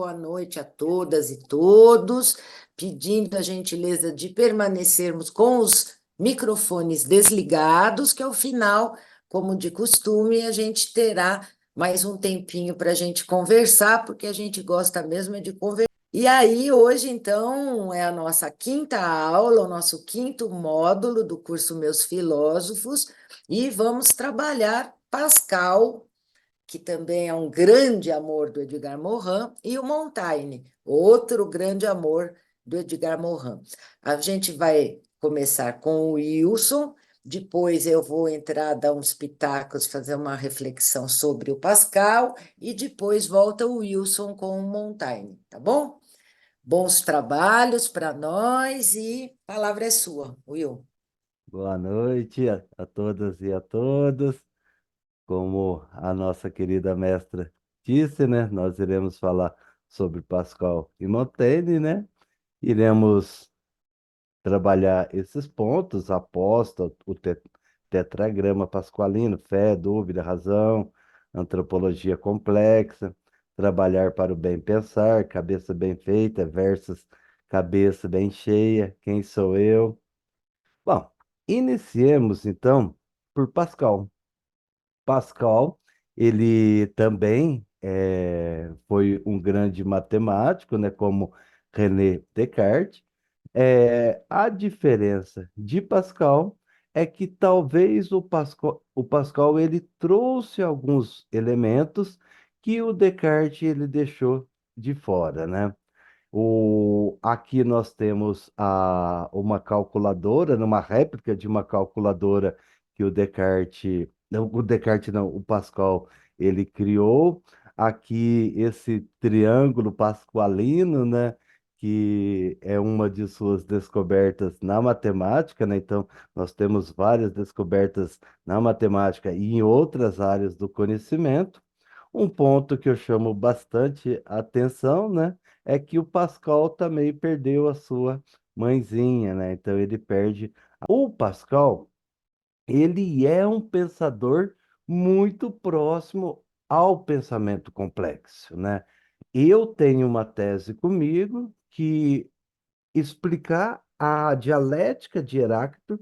boa noite a todas e todos, pedindo a gentileza de permanecermos com os microfones desligados, que ao final, como de costume, a gente terá mais um tempinho para a gente conversar, porque a gente gosta mesmo é de conversar. E aí, hoje, então, é a nossa quinta aula, o nosso quinto módulo do curso Meus Filósofos, e vamos trabalhar Pascal, que também é um grande amor do Edgar Morin, e o Montaigne, outro grande amor do Edgar Morin. A gente vai começar com o Wilson, depois eu vou entrar, dar uns pitacos, fazer uma reflexão sobre o Pascal, e depois volta o Wilson com o Montaigne, tá bom? Bons trabalhos para nós e a palavra é sua, Will. Boa noite a todas e a todos. Como a nossa querida mestra disse, né? Nós iremos falar sobre Pascal e Montaigne, né? Iremos trabalhar esses pontos, a aposta, tetragrama pascualino, fé, dúvida, razão, antropologia complexa, trabalhar para o bem pensar, cabeça bem feita versus cabeça bem cheia, quem sou eu? Bom, iniciemos então por Pascal. Pascal, ele também foi um grande matemático, né, como René Descartes. A diferença de Pascal é que talvez o Pascal ele trouxe alguns elementos que o Descartes ele deixou de fora, né? Aqui nós temos uma calculadora, uma réplica de uma calculadora que o Descartes não, o Pascal, ele criou. Aqui esse triângulo pascualino, né, que é uma de suas descobertas na matemática, né? Então, nós temos várias descobertas na matemática e em outras áreas do conhecimento. Um ponto que eu chamo bastante atenção, né? É que o Pascal também perdeu a sua mãezinha, né? Então ele perde. O Pascal, ele é um pensador muito próximo ao pensamento complexo, né? Eu tenho uma tese comigo que explicar a dialética de Heráclito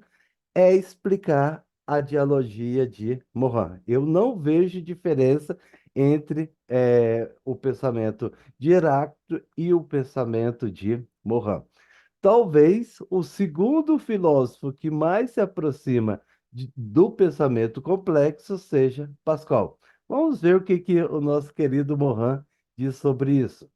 é explicar a dialogia de Morin. Eu não vejo diferença entre o pensamento de Heráclito e o pensamento de Morin. Talvez o segundo filósofo que mais se aproxima do pensamento complexo seja Pascal. Vamos ver o que o nosso querido Morin diz sobre isso.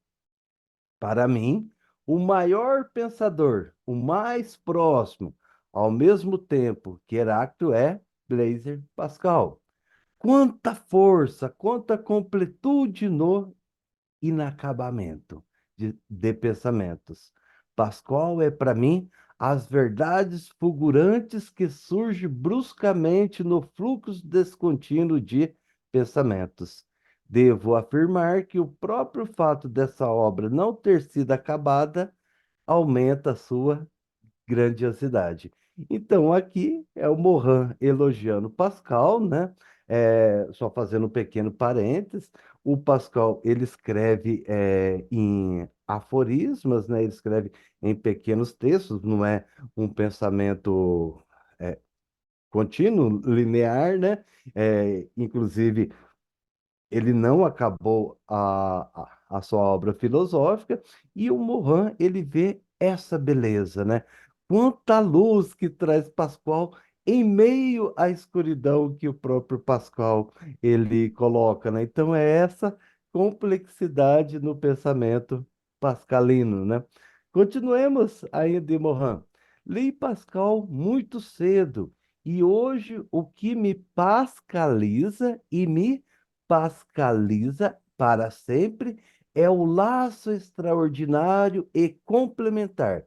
Para mim, o maior pensador, o mais próximo, ao mesmo tempo que Heráclito é Blaise Pascal. Quanta força, quanta completude no inacabamento de pensamentos. Pascal é, para mim, as verdades fulgurantes que surgem bruscamente no fluxo descontínuo de pensamentos. Devo afirmar que o próprio fato dessa obra não ter sido acabada aumenta a sua grandiosidade. Então, aqui é o Morin elogiando Pascal, né? Só fazendo um pequeno parênteses, o Pascal ele escreve em aforismas, né? Ele escreve em pequenos textos, não é um pensamento é, contínuo, linear, né? Inclusive, ele não acabou a sua obra filosófica, e o Morin, ele vê essa beleza, né? Quanta luz que traz Pascal em meio à escuridão que o próprio Pascal ele coloca, né? Então é essa complexidade no pensamento pascalino, né? Continuemos ainda em Morin. Li Pascal muito cedo, e hoje o que me pascaliza e me pascaliza para sempre é o laço extraordinário e complementar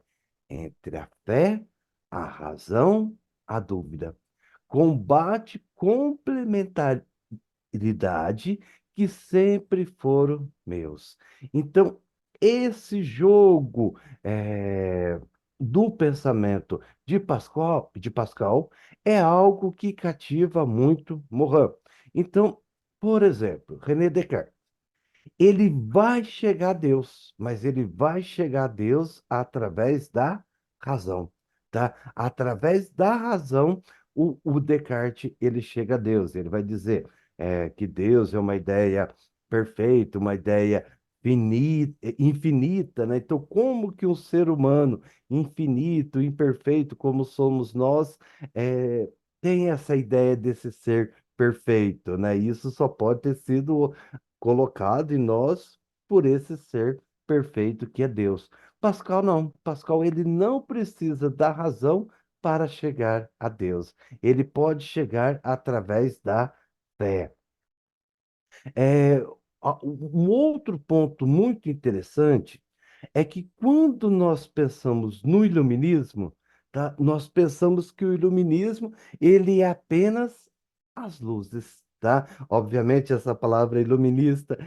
entre a fé, a razão, a dúvida. Combate complementaridade que sempre foram meus. Então, esse jogo do pensamento de Pascal é algo que cativa muito Morin. Então, por exemplo, René Descartes. Ele vai chegar a Deus, mas ele vai chegar a Deus através da razão, tá? Através da razão, o Descartes, ele chega a Deus. Ele vai dizer que Deus é uma ideia perfeita, uma ideia infinita, né? Então, como que um ser humano infinito, imperfeito, como somos nós, eh, tem essa ideia desse ser perfeito, né? Isso só pode ter sido colocado em nós por esse ser perfeito que é Deus. Pascal não. Pascal ele não precisa da razão para chegar a Deus. Ele pode chegar através da fé. É, um outro ponto muito interessante é que quando nós pensamos no iluminismo, tá, nós pensamos que o iluminismo ele é apenas as luzes, tá? Obviamente essa palavra iluminista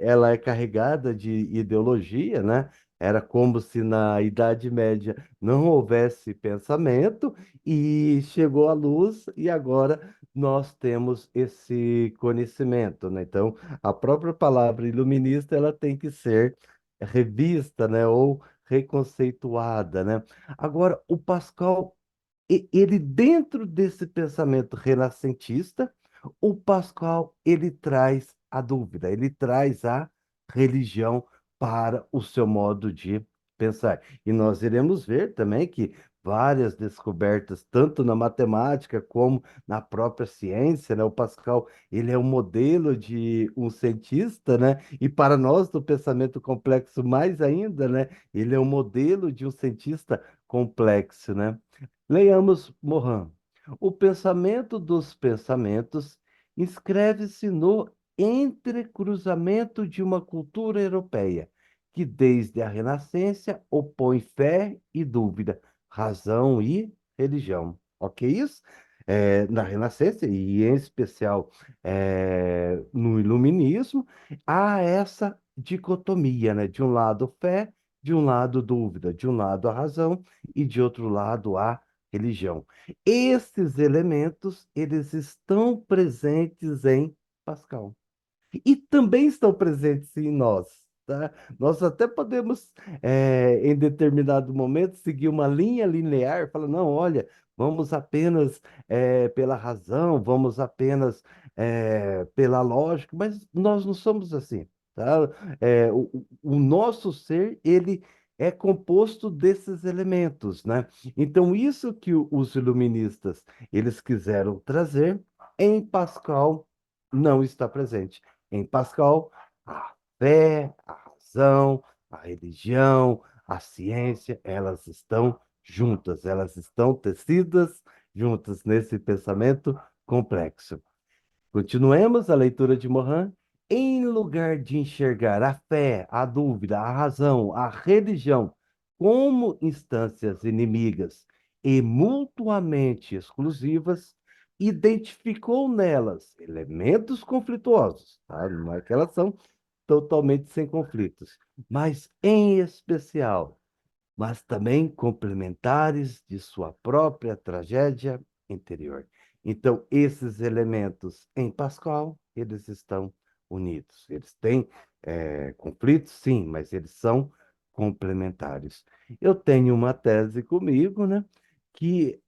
ela é carregada de ideologia, né? Era como se na Idade Média não houvesse pensamento e chegou a luz e agora nós temos esse conhecimento, né? Então, a própria palavra iluminista ela tem que ser revista, né, ou reconceituada, né? Agora, o Pascal, ele dentro desse pensamento renascentista, o Pascal, ele traz a dúvida, ele traz a religião para o seu modo de pensar. E nós iremos ver também que várias descobertas, tanto na matemática como na própria ciência, né? O Pascal, ele é um modelo de um cientista, né? E para nós do pensamento complexo mais ainda, né? Ele é um modelo de um cientista complexo, né? Leiamos Morin. O pensamento dos pensamentos inscreve-se no entrecruzamento de uma cultura europeia, que desde a Renascença opõe fé e dúvida, razão e religião. Ok, isso? Na Renascença, e em especial no Iluminismo, há essa dicotomia, né? De um lado fé, de um lado dúvida, de um lado a razão e de outro lado a religião. Esses elementos, eles estão presentes em Pascal e também estão presentes em nós, tá? Nós até podemos, em determinado momento, seguir uma linha linear, falar, não, olha, vamos apenas pela razão, vamos apenas pela lógica, mas nós não somos assim, tá? O nosso ser, ele é composto desses elementos, né? Então, isso que os iluministas, eles quiseram trazer, em Pascal não está presente. Em Pascal, a fé, a razão, a religião, a ciência, elas estão juntas, elas estão tecidas juntas nesse pensamento complexo. Continuemos a leitura de Morin. Em lugar de enxergar a fé, a dúvida, a razão, a religião como instâncias inimigas e mutuamente exclusivas, identificou nelas elementos conflituosos, tá? Não é que elas são totalmente sem conflitos, mas em especial mas também complementares de sua própria tragédia interior. Então, esses elementos em Pascal, eles estão unidos. Eles têm conflitos, sim, mas eles são complementares. Eu tenho uma tese comigo, né, que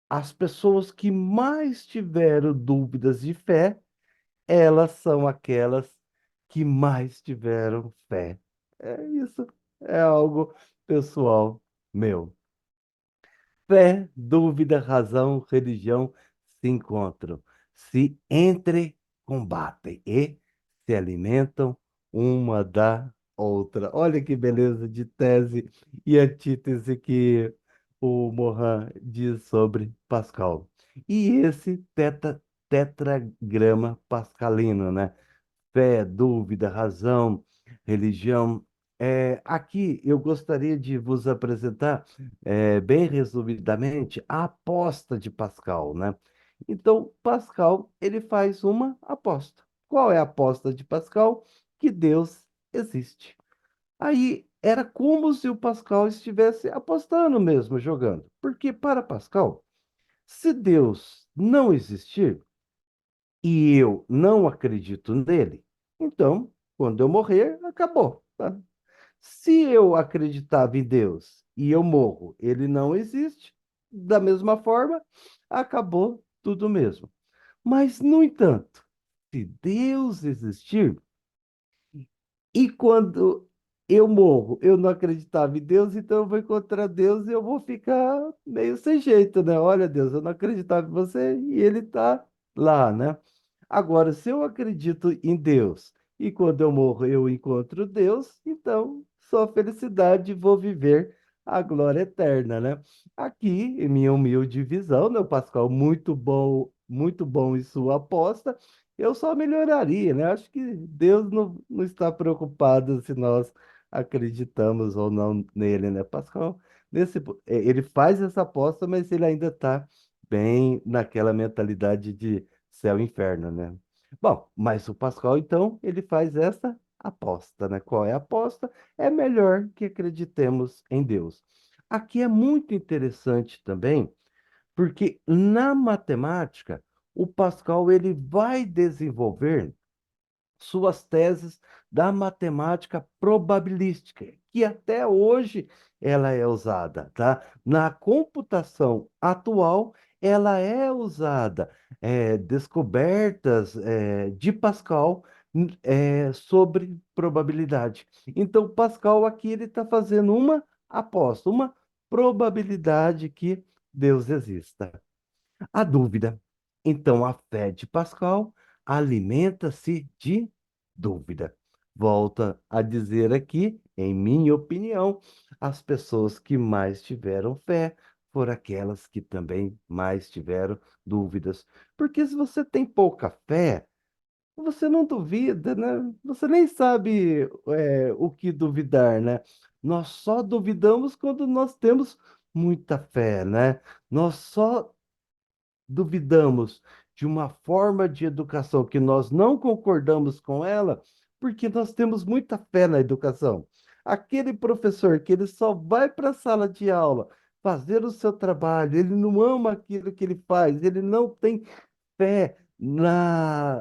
as pessoas que mais tiveram dúvidas de fé, elas são aquelas que mais tiveram fé. É isso, é algo pessoal meu. Fé, dúvida, razão, religião se encontram, se entrecombatem e se alimentam uma da outra. Olha que beleza de tese e antítese que o Morin diz sobre Pascal. E esse tetragrama pascalino, né? Fé, dúvida, razão, religião. Aqui eu gostaria de vos apresentar, bem resumidamente, a aposta de Pascal, né? Então, Pascal, ele faz uma aposta. Qual é a aposta de Pascal? Que Deus existe. Aí era como se o Pascal estivesse apostando mesmo, jogando. Porque para Pascal, se Deus não existir, e eu não acredito nele, então Quando eu morrer, acabou, tá? Se eu acreditava em Deus e eu morro, ele não existe, da mesma forma, acabou tudo mesmo. Mas, no entanto, se Deus existir, e quando eu morro, eu não acreditava em Deus, então eu vou encontrar Deus e eu vou ficar meio sem jeito, né? Olha, Deus, eu não acreditava em você e ele está lá, né? Agora, se eu acredito em Deus e quando eu morro eu encontro Deus, então só felicidade, vou viver a glória eterna, né? Aqui, em minha humilde visão, né, Pascoal, muito bom em sua aposta. Eu só melhoraria, né? Acho que Deus não está preocupado se nós acreditamos ou não nele, né, Pascoal? Ele faz essa aposta, mas ele ainda está bem naquela mentalidade de céu e inferno, né? Bom, mas o Pascoal, então, ele faz essa aposta, né? Qual é a aposta? É melhor que acreditemos em Deus. Aqui é muito interessante também porque na matemática, o Pascal ele vai desenvolver suas teses da matemática probabilística, que até hoje ela é usada, tá? Na computação atual, ela é usada, descobertas de Pascal sobre probabilidade. Então, Pascal aqui ele está fazendo uma aposta, uma probabilidade que Deus exista. A dúvida. Então, a fé de Pascal alimenta-se de dúvida. Volta a dizer aqui, em minha opinião, as pessoas que mais tiveram fé foram aquelas que também mais tiveram dúvidas. Porque se você tem pouca fé, você não duvida, né? Você nem sabe, o que duvidar, né? Nós só duvidamos quando nós temos muita fé, né? Nós só duvidamos de uma forma de educação que nós não concordamos com ela, porque nós temos muita fé na educação. Aquele professor que ele só vai para a sala de aula fazer o seu trabalho, ele não ama aquilo que ele faz, ele não tem fé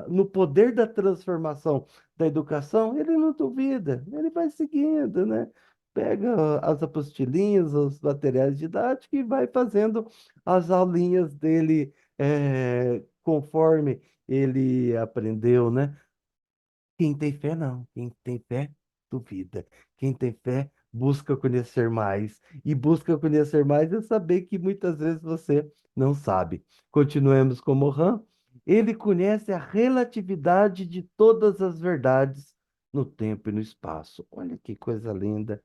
no poder da transformação da educação, ele não duvida, ele vai seguindo, né? Pega as apostilinhas, os materiais didáticos e vai fazendo as aulinhas dele conforme ele aprendeu, né? Quem tem fé, não. Quem tem fé, duvida. Quem tem fé, busca conhecer mais. E busca conhecer mais é saber que muitas vezes você não sabe. Continuemos com Mohan. Ele conhece a relatividade de todas as verdades no tempo e no espaço. Olha que coisa linda.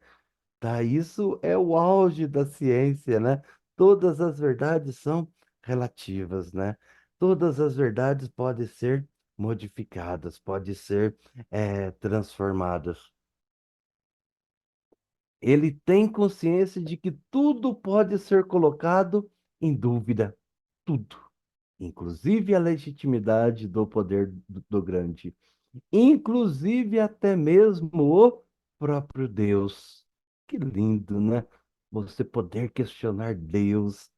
Tá, isso é o auge da ciência, né? Todas as verdades são relativas, né? Todas as verdades podem ser modificadas, podem ser transformadas. Ele tem consciência de que tudo pode ser colocado em dúvida, tudo, inclusive a legitimidade do poder do grande, inclusive até mesmo o próprio Deus. Que lindo, né? Você poder questionar Deus.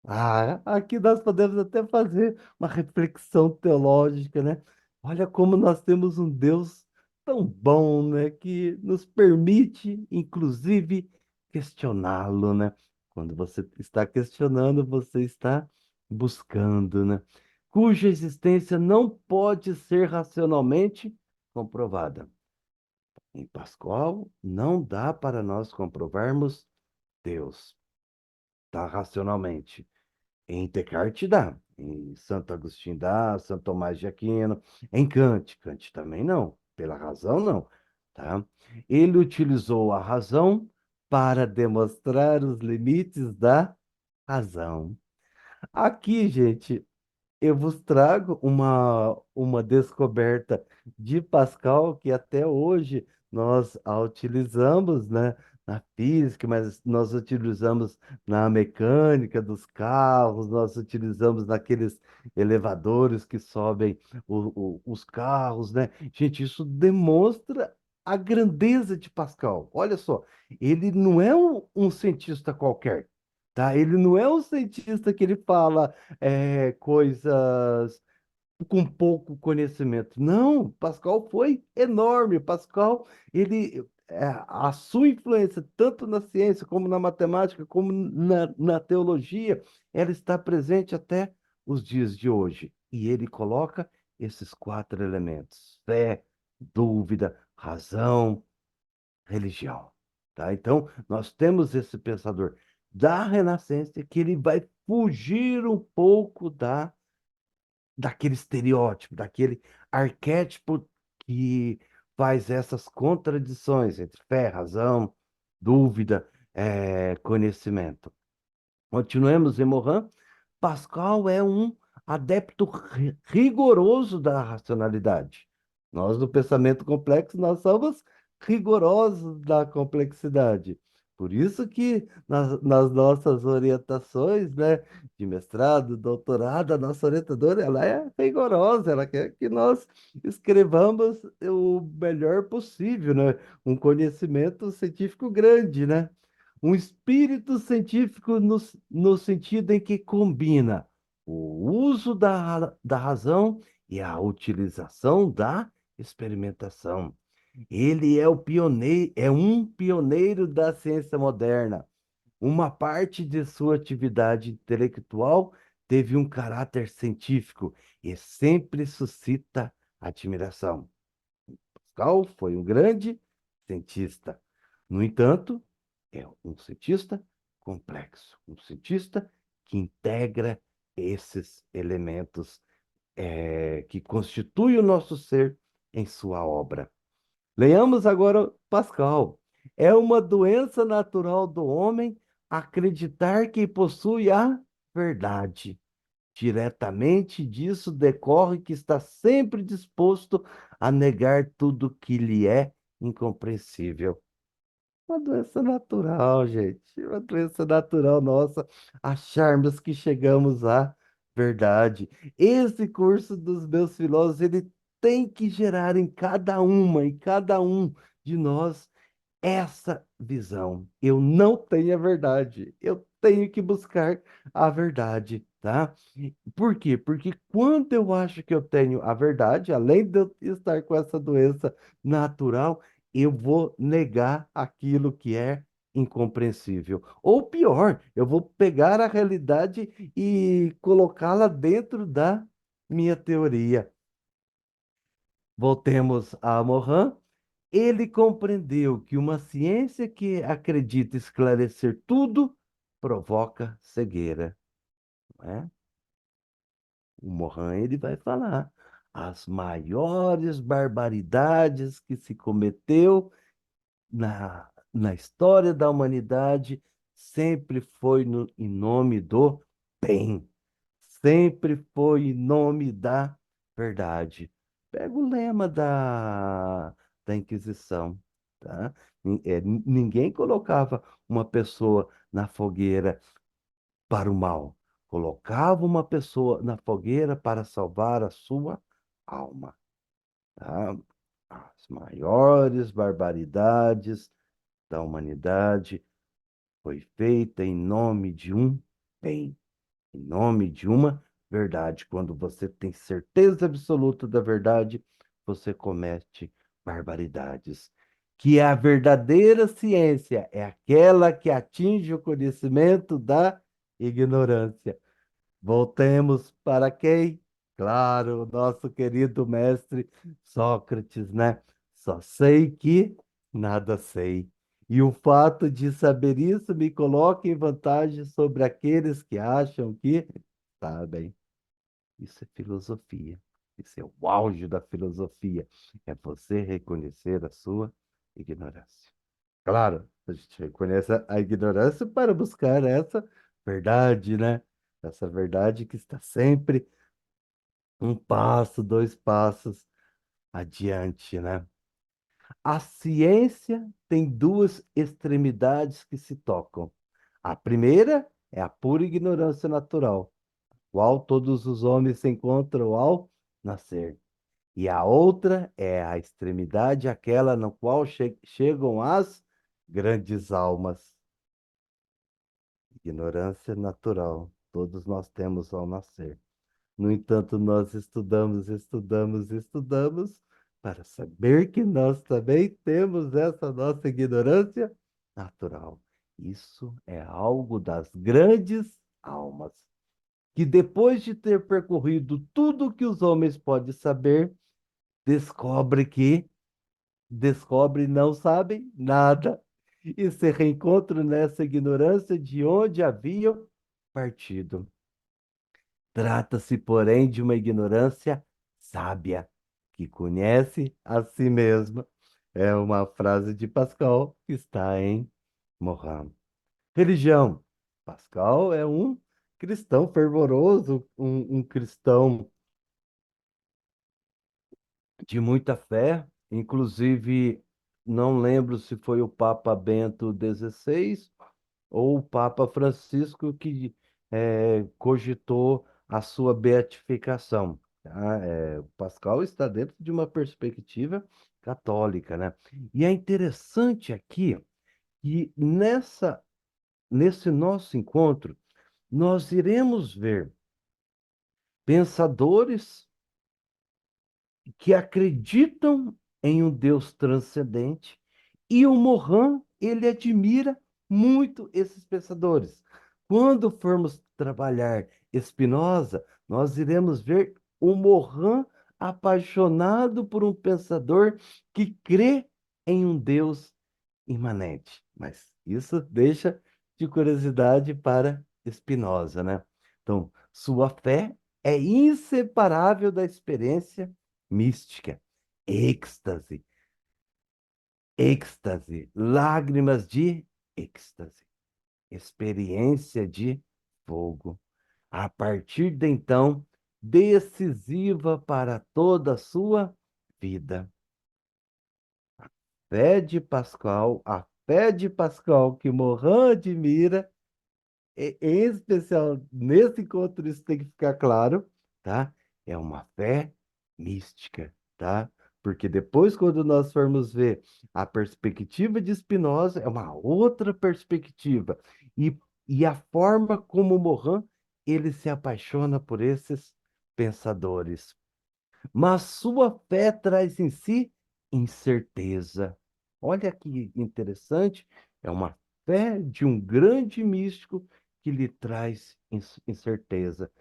Ah, aqui nós podemos até fazer uma reflexão teológica, né? Olha como nós temos um Deus tão bom, né? Que nos permite, inclusive, questioná-lo, né? Quando você está questionando, você está buscando, né? Cuja existência não pode ser racionalmente comprovada. Em Pascoal, não dá para nós comprovarmos Deus, tá? Racionalmente. Em Descartes dá, em Santo Agostinho dá, Santo Tomás de Aquino, em Kant, Kant também não, pela razão não, tá? Ele utilizou a razão para demonstrar os limites da razão. Aqui, gente, eu vos trago uma descoberta de Pascal que até hoje nós a utilizamos, né, na física, mas nós utilizamos na mecânica dos carros, nós utilizamos naqueles elevadores que sobem os carros, né? Gente, isso demonstra a grandeza de Pascal. Olha só, ele não é um cientista qualquer, tá? Ele não é um cientista que ele fala coisas com pouco conhecimento. Não, Pascal foi enorme. Pascal, a sua influência, tanto na ciência, como na matemática, como na teologia, ela está presente até os dias de hoje. E ele coloca esses quatro elementos: fé, dúvida, razão, religião. Tá? Então, nós temos esse pensador da Renascença que ele vai fugir um pouco daquele estereótipo, daquele arquétipo que faz essas contradições entre fé, razão, dúvida, conhecimento. Continuemos em Morin. Pascal é um adepto rigoroso da racionalidade. Nós, do pensamento complexo, nós somos rigorosos da complexidade. Por isso que nas nossas orientações, né, de mestrado, doutorado, a nossa orientadora, ela é rigorosa, ela quer que nós escrevamos o melhor possível, né? Um conhecimento científico grande, né? Um espírito científico no sentido em que combina o uso da razão e a utilização da experimentação. Ele é o pioneiro, é um pioneiro da ciência moderna. Uma parte de sua atividade intelectual teve um caráter científico e sempre suscita admiração. Pascal foi um grande cientista. No entanto, é um cientista complexo, um cientista que integra esses elementos que constituem o nosso ser em sua obra. Leiamos agora Pascal. É uma doença natural do homem acreditar que possui a verdade. Diretamente disso decorre que está sempre disposto a negar tudo que lhe é incompreensível. Uma doença natural, gente. Uma doença natural nossa, acharmos que chegamos à verdade. Esse curso dos meus filósofos, ele tem que gerar em cada um de nós, essa visão. Eu não tenho a verdade. Eu tenho que buscar a verdade, tá? Por quê? Porque quando eu acho que eu tenho a verdade, além de eu estar com essa doença natural, eu vou negar aquilo que é incompreensível. Ou pior, eu vou pegar a realidade e colocá-la dentro da minha teoria. Voltemos a Morin. Ele compreendeu que uma ciência que acredita esclarecer tudo provoca cegueira, não é? O Mohan, ele vai falar as maiores barbaridades que se cometeu na história da humanidade sempre foi em nome do bem, sempre foi em nome da verdade. Pega o lema da Inquisição, tá? Ninguém colocava uma pessoa na fogueira para o mal. Colocava uma pessoa na fogueira para salvar a sua alma. Tá? As maiores barbaridades da humanidade foi feita em nome de um bem, em nome de uma verdade. Quando você tem certeza absoluta da verdade, você comete barbaridades. Que a verdadeira ciência é aquela que atinge o conhecimento da ignorância. Voltemos para quem? Claro, o nosso querido mestre Sócrates, né? Só sei que nada sei. E o fato de saber isso me coloca em vantagem sobre aqueles que acham que sabem. Isso é filosofia. Isso é o auge da filosofia. É você reconhecer a sua ignorância. Claro, a gente reconhece a ignorância para buscar essa verdade, né? Essa verdade que está sempre um passo, dois passos adiante, né? A ciência tem duas extremidades que se tocam. A primeira é a pura ignorância natural, qual todos os homens se encontram ao nascer. E a outra é a extremidade, aquela no qual chegam as grandes almas. Ignorância natural, todos nós temos ao nascer. No entanto, nós estudamos, estudamos, estudamos para saber que nós também temos essa nossa ignorância natural. Isso é algo das grandes almas, que depois de ter percorrido tudo que os homens podem saber, descobre que descobre não sabem nada e se reencontram nessa ignorância de onde haviam partido. Trata-se, porém, de uma ignorância sábia, que conhece a si mesma. É uma frase de Pascal que está em Morin. Religião. Pascal é um cristão fervoroso, um cristão de muita fé. Inclusive, não lembro se foi o Papa Bento XVI ou o Papa Francisco que cogitou a sua beatificação. Tá? O Pascal está dentro de uma perspectiva católica, né? E é interessante aqui que nesse nosso encontro nós iremos ver pensadores que acreditam em um Deus transcendente, e o Morin, ele admira muito esses pensadores. Quando formos trabalhar Spinoza, nós iremos ver o Morin apaixonado por um pensador que crê em um Deus imanente. Mas isso deixa de curiosidade para Spinoza, né? Então, sua fé é inseparável da experiência mística, êxtase, êxtase, lágrimas de êxtase, experiência de fogo. A partir de então, decisiva para toda a sua vida. A fé de Pascal que Morin admira, em especial nesse encontro, isso tem que ficar claro, tá? É uma fé mística, tá? Porque depois, quando nós formos ver a perspectiva de Spinoza, é uma outra perspectiva. E, e a forma como Morin, ele se apaixona por esses pensadores. Mas sua fé traz em si incerteza. Olha que interessante, é uma fé de um grande místico que lhe traz incerteza,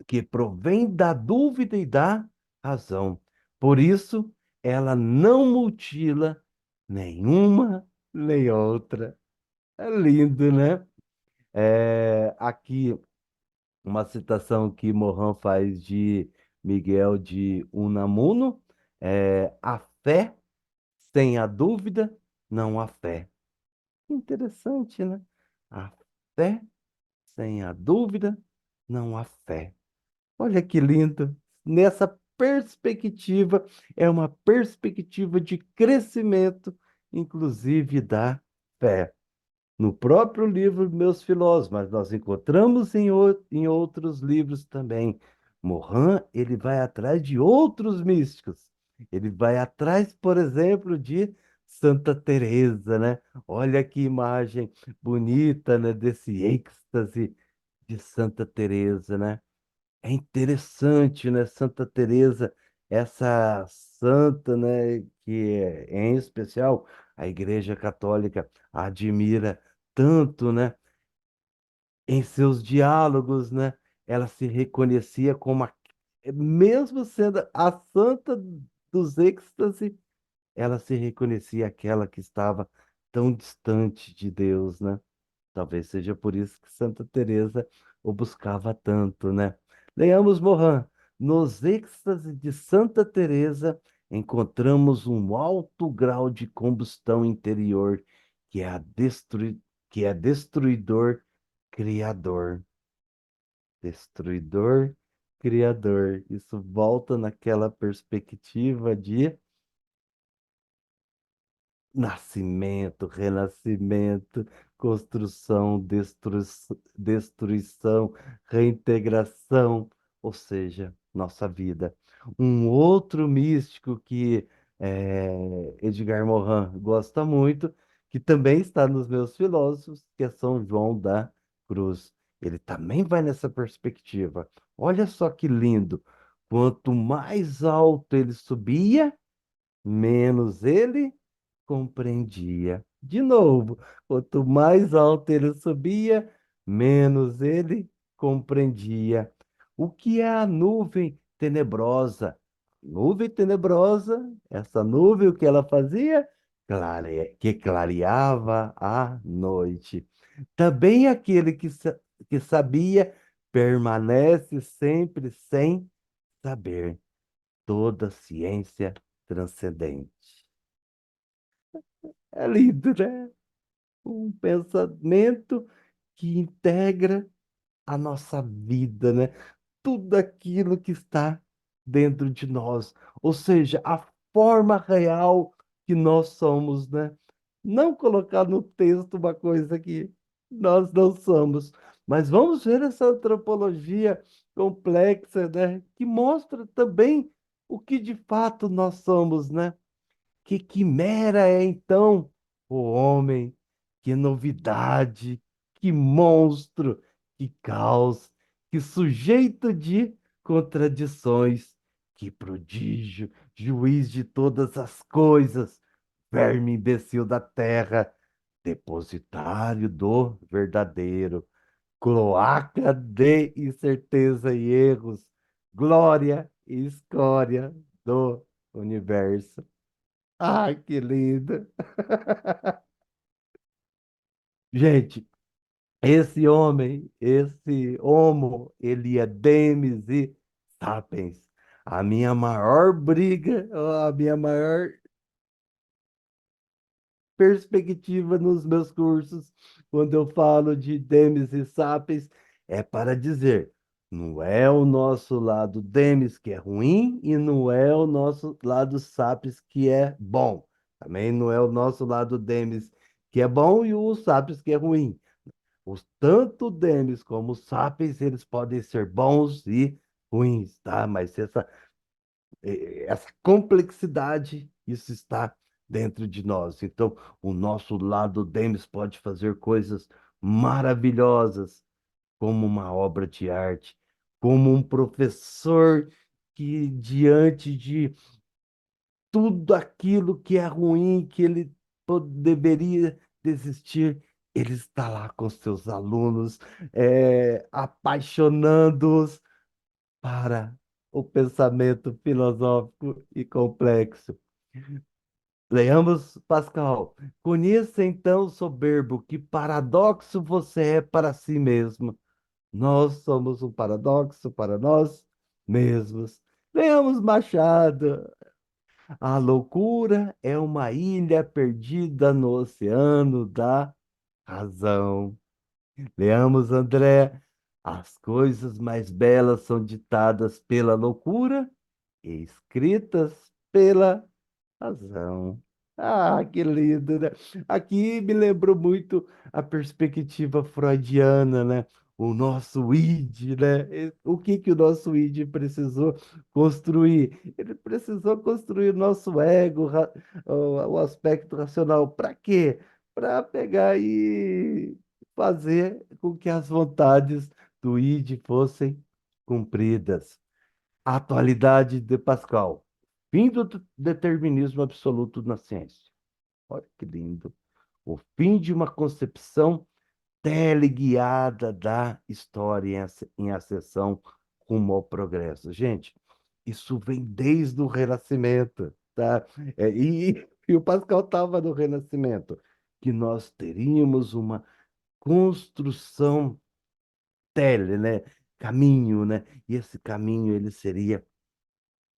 que provém da dúvida e da razão. Por isso, ela não mutila nenhuma nem outra. É lindo, né? Aqui uma citação que Morin faz de Miguel de Unamuno, a fé sem a dúvida não há fé. Interessante, né? A fé sem a dúvida não há fé. Olha que lindo. Nessa perspectiva, é uma perspectiva de crescimento, inclusive da fé. No próprio livro Meus Filósofos, mas nós encontramos em outros livros também. Morin, ele vai atrás de outros místicos. Ele vai atrás, por exemplo, de Santa Teresa, né? Olha que imagem bonita, né, desse êxtase de Santa Teresa, né? É interessante, né, Santa Teresa, essa santa, né, que em especial a Igreja Católica admira tanto, né, em seus diálogos, né, ela se reconhecia como mesmo sendo a santa dos êxtase, ela se reconhecia aquela que estava tão distante de Deus, né? Talvez seja por isso que Santa Teresa o buscava tanto, né? Leamos Morin. Nos êxtases de Santa Teresa encontramos um alto grau de combustão interior que é que é destruidor criador. Destruidor criador. Isso volta naquela perspectiva de nascimento, renascimento, construção, destruição, reintegração, ou seja, nossa vida. Um outro místico que Edgar Morin gosta muito, que também está nos meus filósofos, que é São João da Cruz. ele também vai nessa perspectiva. Olha só que lindo. Quanto mais alto ele subia, menos ele compreendia. De novo, quanto mais alto ele subia, menos ele compreendia. O que é a nuvem tenebrosa? Nuvem tenebrosa, essa nuvem, o que ela fazia? Que clareava a noite. Também aquele que sabia permanece sempre sem saber toda ciência transcendente. É lindo, né? Um pensamento que integra a nossa vida, né? Tudo aquilo que está dentro de nós, ou seja, a forma real que nós somos, né? Não colocar no texto uma coisa que nós não somos, mas vamos ver essa antropologia complexa, né? Que mostra também o que de fato nós somos, né? Que quimera é então o homem? Que novidade, que monstro, que caos, que sujeito de contradições, que prodígio, juiz de todas as coisas, verme imbecil da terra, depositário do verdadeiro, cloaca de incerteza e erros, glória e escória do universo. Ai, que lindo. Gente, esse homem, esse homo, ele é demis e sapiens. A minha maior briga, a minha maior perspectiva nos meus cursos, quando eu falo de Demis e Sapiens, é para dizer, não é o nosso lado Demis que é ruim e não é o nosso lado Sapiens que é bom. Também não é o nosso lado Demis que é bom e o Sapiens que é ruim. Tanto Demis como os Sapiens, eles podem ser bons e ruins, tá? Mas essa complexidade, isso está dentro de nós. Então, o nosso lado Demis pode fazer coisas maravilhosas, como uma obra de arte, como um professor que, diante de tudo aquilo que é ruim, que ele deveria desistir, ele está lá com seus alunos, apaixonando-os para o pensamento filosófico e complexo. Leamos Pascal. Conheça então, soberbo, que paradoxo você é para si mesmo. Nós somos um paradoxo para nós mesmos. Leamos Machado. A loucura é uma ilha perdida no oceano da razão. Leamos André. As coisas mais belas são ditadas pela loucura e escritas pela razão. Ah, que lindo, né? Aqui me lembrou muito a perspectiva freudiana, né? O nosso id, né? O que que o nosso id precisou construir? Ele precisou construir o nosso ego, o aspecto racional. Para quê? Para pegar e fazer com que as vontades do id fossem cumpridas. A atualidade de Pascal. Fim do determinismo absoluto na ciência. Olha que lindo. O fim de uma concepção teleguiada da história em acessão rumo ao progresso. Gente, isso vem desde o Renascimento, tá? E o Pascal estava no Renascimento, que nós teríamos uma construção né? Caminho, né? E esse caminho ele seria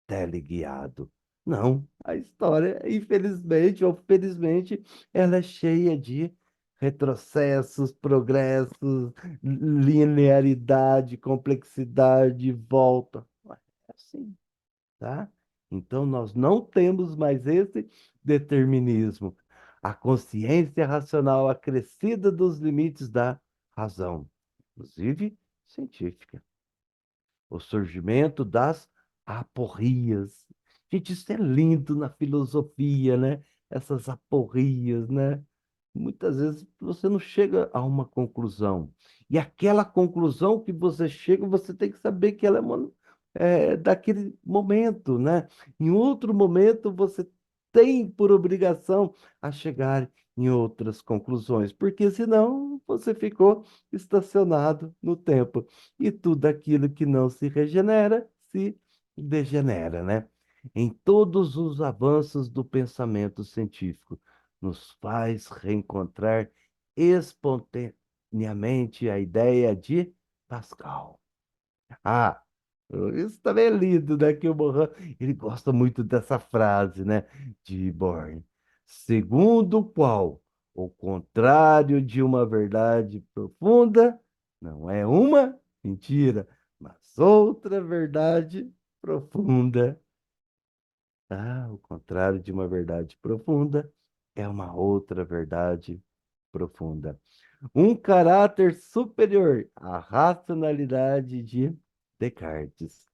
teleguiado. Não, a história, infelizmente ou felizmente, ela é cheia de retrocessos, progressos, linearidade, complexidade, volta. Ué, é assim, tá? Então, nós não temos mais esse determinismo. A consciência racional acrescida dos limites da razão, inclusive científica, o surgimento das aporrias. Gente, isso é lindo na filosofia, né? Essas aporrias, né? muitas vezes você não chega a uma conclusão. E aquela conclusão que você chega, você tem que saber que ela daquele momento, né? Em outro momento, você tem por obrigação a chegar em outras conclusões, porque senão você ficou estacionado no tempo. E tudo aquilo que não se regenera, se degenera, né? Em todos os avanços do pensamento científico, nos faz reencontrar espontaneamente a ideia de Pascal. Ah, isso também é lindo, né? Que o Mohan, ele gosta muito dessa frase, né? De Born. Segundo o qual, o contrário de uma verdade profunda não é uma mentira, mas outra verdade profunda. Ah, o contrário de uma verdade profunda é uma outra verdade profunda. Um caráter superior à racionalidade de Descartes.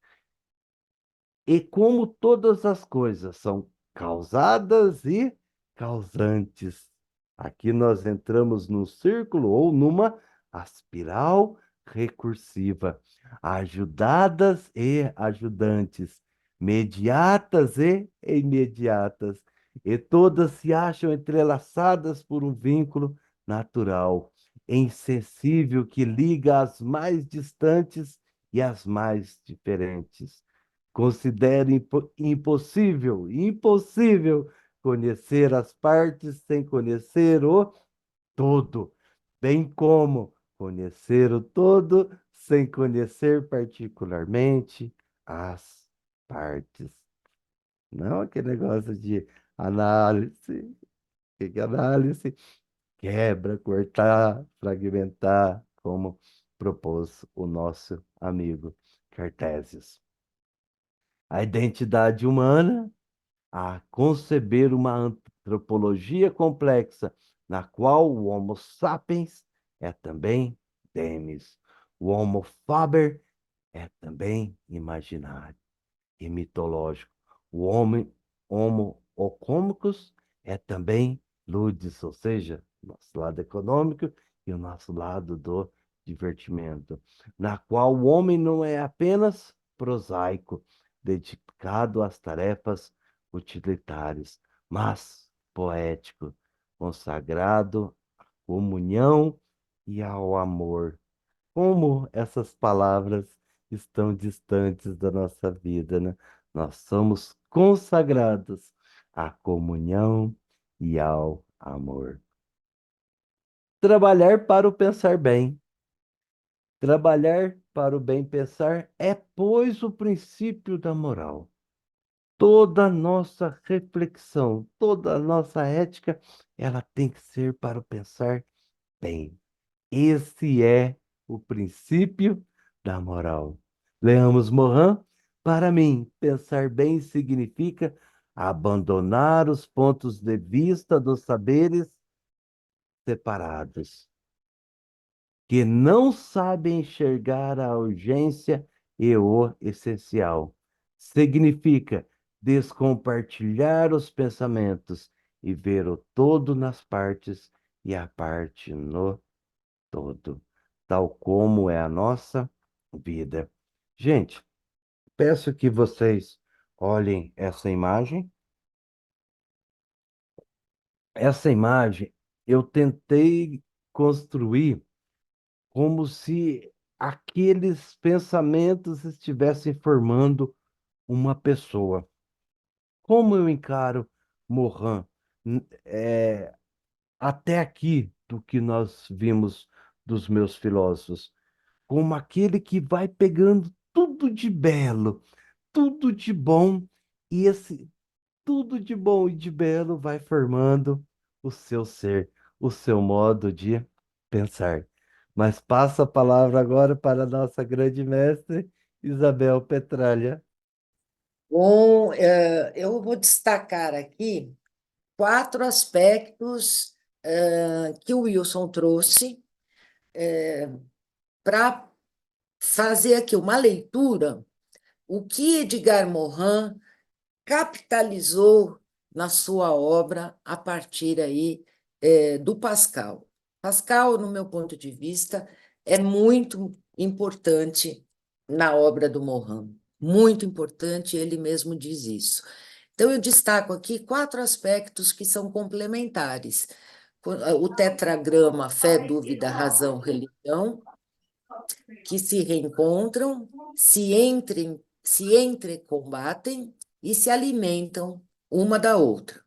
E como todas as coisas são causadas e causantes, aqui nós entramos num círculo ou numa espiral recursiva, ajudadas e ajudantes, mediatas e imediatas, e todas se acham entrelaçadas por um vínculo natural, insensível que liga as mais distantes e as mais diferentes. Considero impossível conhecer as partes sem conhecer o todo, bem como conhecer o todo sem conhecer particularmente as partes. Não aquele negócio de análise, que é análise? Quebra, cortar, fragmentar, como propôs o nosso amigo Cartesius. A identidade humana a conceber uma antropologia complexa, na qual o Homo sapiens é também demis, o Homo faber é também imaginário e mitológico. O homem homo econômicos é também ludis, ou seja, nosso lado econômico e o nosso lado do divertimento, na qual o homem não é apenas prosaico, dedicado às tarefas utilitárias, mas poético, consagrado à comunhão e ao amor. Como essas palavras estão distantes da nossa vida, né? Nós somos consagrados à comunhão e ao amor. Trabalhar para o pensar bem. Trabalhar para o bem pensar é, pois, o princípio da moral. Toda a nossa reflexão, toda a nossa ética, ela tem que ser para o pensar bem. Esse é o princípio da moral. Leamos Morin. Para mim, pensar bem significa abandonar os pontos de vista dos saberes separados, que não sabem enxergar a urgência e o essencial. Significa descompartilhar os pensamentos e ver o todo nas partes e a parte no todo, tal como é a nossa vida. Gente, peço que vocês olhem essa imagem. Essa imagem eu tentei construir como se aqueles pensamentos estivessem formando uma pessoa. Como eu encaro Morin, até aqui do que nós vimos dos meus filósofos? Como aquele que vai pegando tudo de belo, tudo de bom, e esse tudo de bom e de belo vai formando o seu ser, o seu modo de pensar. Mas passo a palavra agora para a nossa grande mestre, Isabel Petralha. Bom, eu vou destacar aqui quatro aspectos que o Wilson trouxe para fazer aqui uma leitura, o que Edgar Morin capitalizou na sua obra a partir aí do Pascal. Pascal, no meu ponto de vista, é muito importante na obra do Morin, muito importante, ele mesmo diz isso. Então, eu destaco aqui 4 aspectos que são complementares. O tetragrama fé, dúvida, razão, religião, que se reencontram, se entrecombatem e se alimentam uma da outra.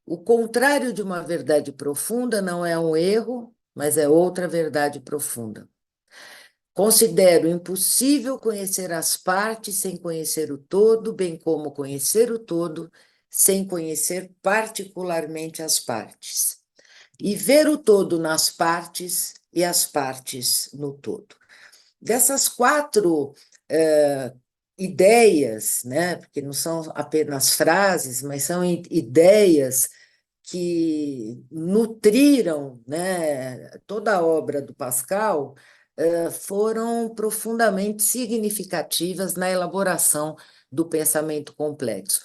O contrário de uma verdade profunda não é um erro, mas é outra verdade profunda. Considero impossível conhecer as partes sem conhecer o todo, bem como conhecer o todo sem conhecer particularmente as partes. E ver o todo nas partes e as partes no todo. Dessas 4 ideias, né, porque não são apenas frases, mas são ideias que nutriram, né, toda a obra do Pascal, foram profundamente significativas na elaboração do pensamento complexo.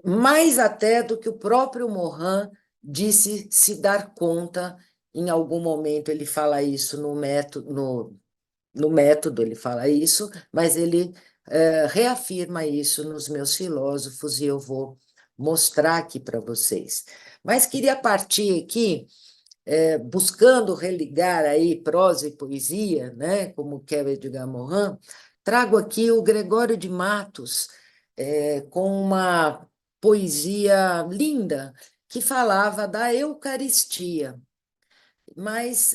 Mais até do que o próprio Morin disse se dar conta, em algum momento ele fala isso no método, ele fala isso, mas ele reafirma isso nos meus filósofos e eu vou mostrar aqui para vocês. Mas queria partir aqui, buscando religar aí prosa e poesia, né, como quer o Edgar Morin, trago aqui o Gregório de Matos, com uma poesia linda que falava da Eucaristia. Mas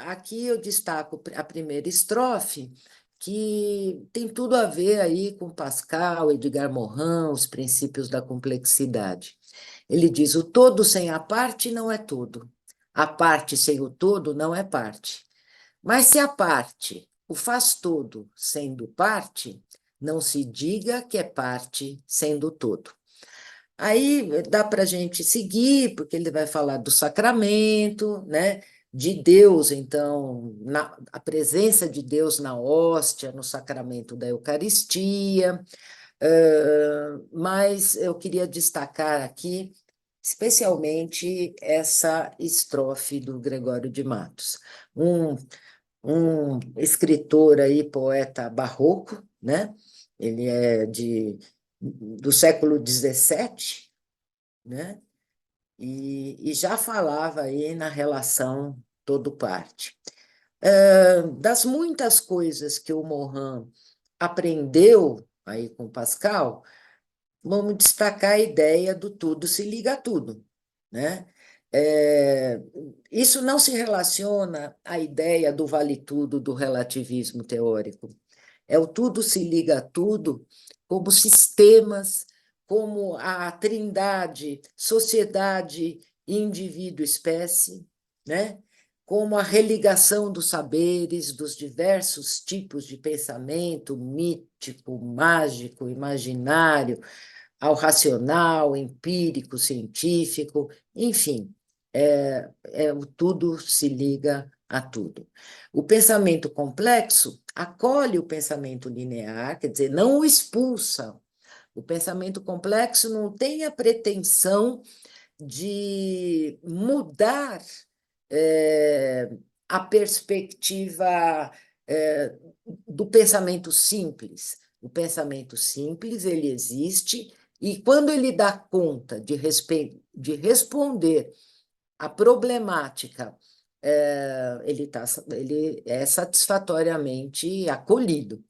aqui eu destaco a primeira estrofe, que tem tudo a ver aí com Pascal, Edgar Morin, os princípios da complexidade. Ele diz: o todo sem a parte não é todo, a parte sem o todo não é parte. Mas se a parte o faz todo sendo parte, não se diga que é parte sendo todo. Aí dá para a gente seguir, porque ele vai falar do sacramento, né? De Deus, então, a presença de Deus na hóstia, no sacramento da Eucaristia, mas eu queria destacar aqui, especialmente, essa estrofe do Gregório de Matos, um, um escritor aí, poeta barroco, né? Ele é do século XVII, né? E já falava aí na relação todo-parte. Das muitas coisas que o Morin aprendeu aí com Pascal, vamos destacar a ideia do tudo se liga a tudo, né? É, isso não se relaciona à ideia do vale-tudo, do relativismo teórico. É o tudo se liga a tudo como sistemas, como a trindade, sociedade, indivíduo, espécie, né? Como a religação dos saberes, dos diversos tipos de pensamento, mítico, mágico, imaginário, ao racional, empírico, científico, enfim, o tudo se liga a tudo. O pensamento complexo acolhe o pensamento linear, quer dizer, não o expulsa. O pensamento complexo não tem a pretensão de mudar é, a perspectiva do pensamento simples. O pensamento simples, ele existe, e quando ele dá conta de responder à problemática, ele é satisfatoriamente acolhido.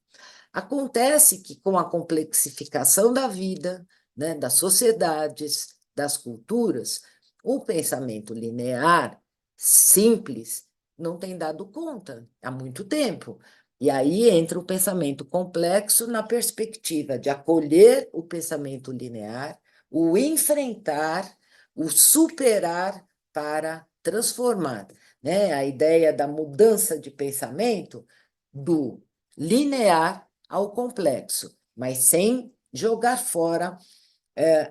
Acontece que, com a complexificação da vida, né, das sociedades, das culturas, o pensamento linear, simples, não tem dado conta há muito tempo. E aí entra o pensamento complexo na perspectiva de acolher o pensamento linear, o enfrentar, o superar para transformar, né? A ideia da mudança de pensamento do linear ao complexo, mas sem jogar fora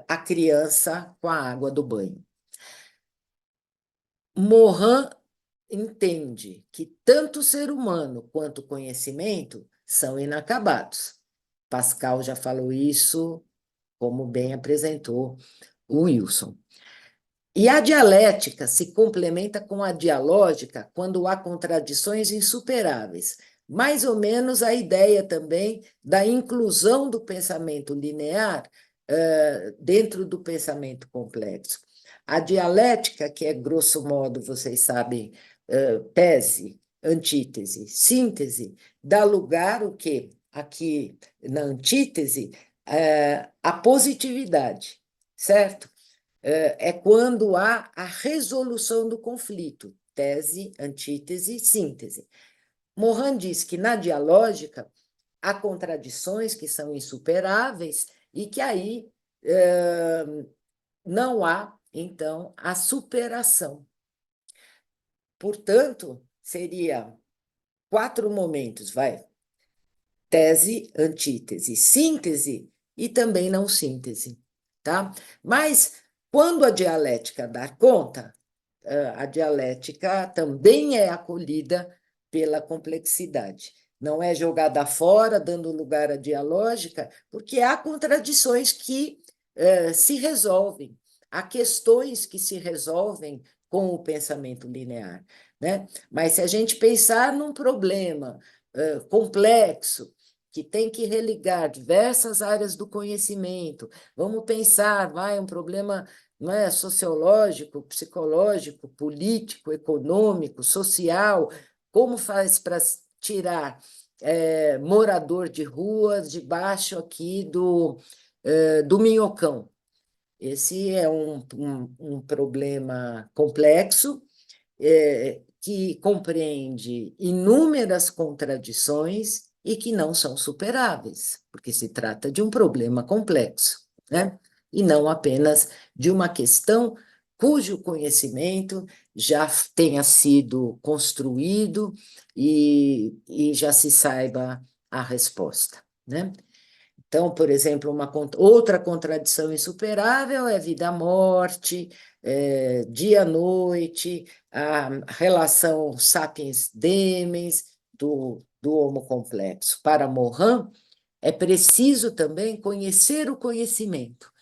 a criança com a água do banho. Morin entende que tanto o ser humano quanto o conhecimento são inacabados. Pascal já falou isso, como bem apresentou o Wilson. E a dialética se complementa com a dialógica quando há contradições insuperáveis. Mais ou menos a ideia também da inclusão do pensamento linear dentro do pensamento complexo. A dialética, que é grosso modo, vocês sabem, tese, antítese, síntese, dá lugar o quê? Aqui na antítese, a positividade, certo? É quando há a resolução do conflito, tese, antítese, síntese. Morin diz que na dialógica há contradições que são insuperáveis e que aí não há, então, a superação. Portanto, seria 4 momentos, vai, tese, antítese, síntese e também não síntese, tá? Mas quando a dialética dá conta, a dialética também é acolhida pela complexidade. Não é jogada fora, dando lugar à dialógica, porque há contradições que se resolvem, há questões que se resolvem com o pensamento linear, né? Mas se a gente pensar num problema complexo, que tem que religar diversas áreas do conhecimento, vamos pensar, vai, um problema não é, sociológico, psicológico, político, econômico, social, como faz para tirar morador de ruas debaixo aqui do minhocão? Esse é um problema complexo, que compreende inúmeras contradições e que não são superáveis, porque se trata de um problema complexo, né? E não apenas de uma questão cujo conhecimento já tenha sido construído e já se saiba a resposta, né? Então, por exemplo, outra contradição insuperável é vida-morte, dia-noite, a relação sapiens-demens do homo complexo. Para Morin, é preciso também conhecer o conhecimento.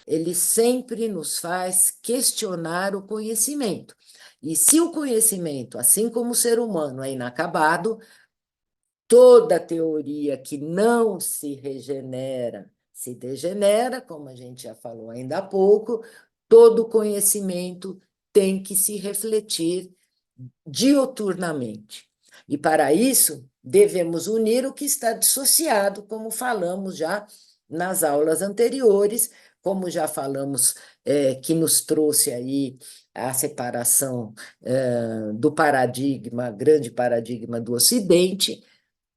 Ele sempre nos faz questionar o conhecimento. E se o conhecimento, assim como o ser humano, é inacabado, toda teoria que não se regenera se degenera, como a gente já falou ainda há pouco, todo conhecimento tem que se refletir dioturnamente. E para isso, devemos unir o que está dissociado, como falamos já nas aulas anteriores, como já falamos, que nos trouxe aí a separação do paradigma, grande paradigma do Ocidente,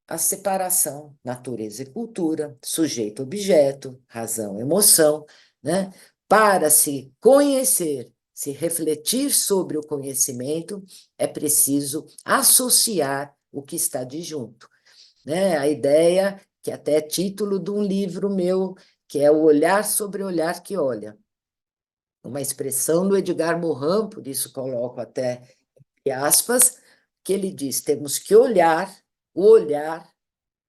a separação natureza e cultura, sujeito-objeto, razão-emoção, né? Para se conhecer, se refletir sobre o conhecimento, é preciso associar o que está disjunto, né? A ideia, que até é título de um livro meu, que é O Olhar sobre o Olhar que Olha, uma expressão do Edgar Morin, por isso coloco até aspas, que ele diz: temos que olhar o olhar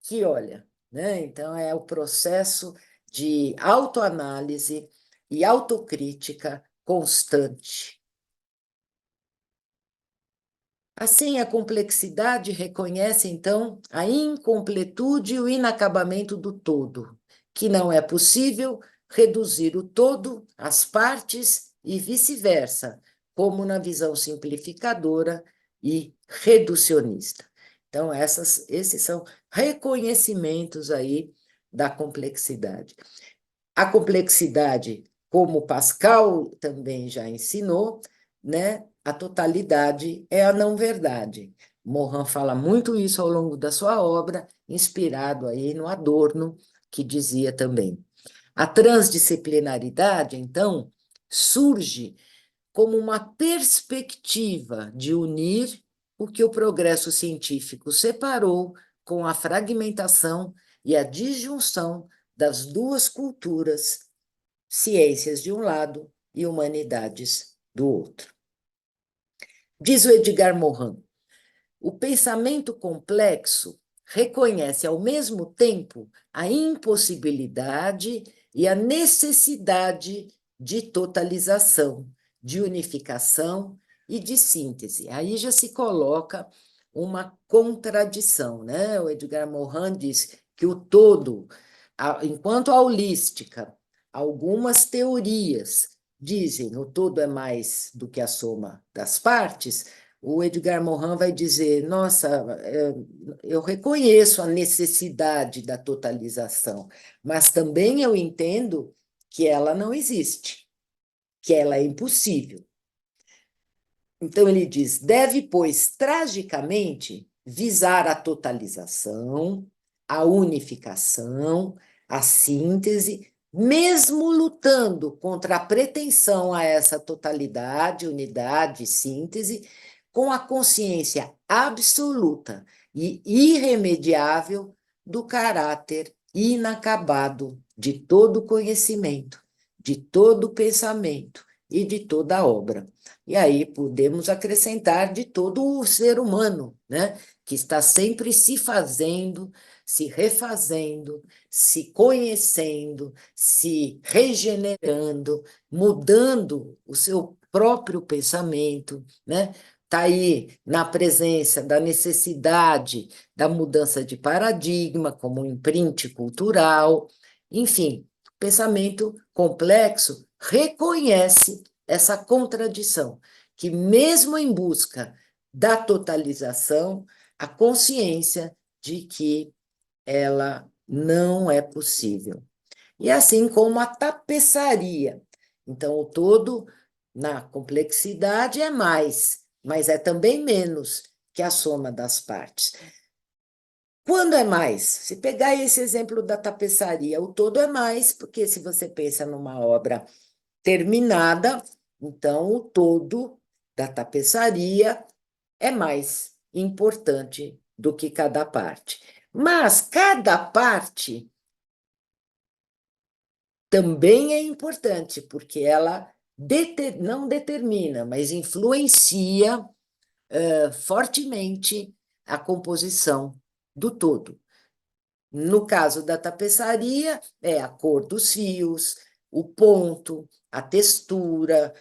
que olha, né? Então, é o processo de autoanálise e autocrítica constante. Assim, a complexidade reconhece, então, a incompletude e o inacabamento do todo, que não é possível reduzir o todo às partes e vice-versa, como na visão simplificadora e reducionista. Então, esses são reconhecimentos aí da complexidade. A complexidade, como Pascal também já ensinou, né? A totalidade é a não-verdade. Morin fala muito isso ao longo da sua obra, inspirado aí no Adorno, que dizia também. A transdisciplinaridade, então, surge como uma perspectiva de unir o que o progresso científico separou com a fragmentação e a disjunção das duas culturas, ciências de um lado e humanidades do outro. Diz o Edgar Morin: o pensamento complexo reconhece ao mesmo tempo a impossibilidade e a necessidade de totalização, de unificação e de síntese. Aí já se coloca uma contradição, né? O Edgar Morin diz que o todo, enquanto a holística, algumas teorias dizem o todo é mais do que a soma das partes, o Edgar Morin vai dizer, nossa, eu reconheço a necessidade da totalização, mas também eu entendo que ela não existe, que ela é impossível. Então ele diz, deve, pois, tragicamente visar a totalização, a unificação, a síntese, mesmo lutando contra a pretensão a essa totalidade, unidade, síntese, com a consciência absoluta e irremediável do caráter inacabado de todo conhecimento, de todo pensamento e de toda obra. E aí podemos acrescentar de todo o ser humano, né? Que está sempre se fazendo, se refazendo, se conhecendo, se regenerando, mudando o seu próprio pensamento, né? Está aí na presença da necessidade da mudança de paradigma, como um imprint cultural, enfim, pensamento complexo reconhece essa contradição, que mesmo em busca da totalização, a consciência de que ela não é possível. E assim como a tapeçaria. Então, o todo, na complexidade, é mais, mas é também menos que a soma das partes. Quando é mais? Se pegar esse exemplo da tapeçaria, o todo é mais, porque se você pensa numa obra terminada, então o todo da tapeçaria é mais importante do que cada parte. Mas cada parte também é importante, porque ela não determina, mas influencia fortemente a composição do todo. No caso da tapeçaria, é a cor dos fios, o ponto, a textura,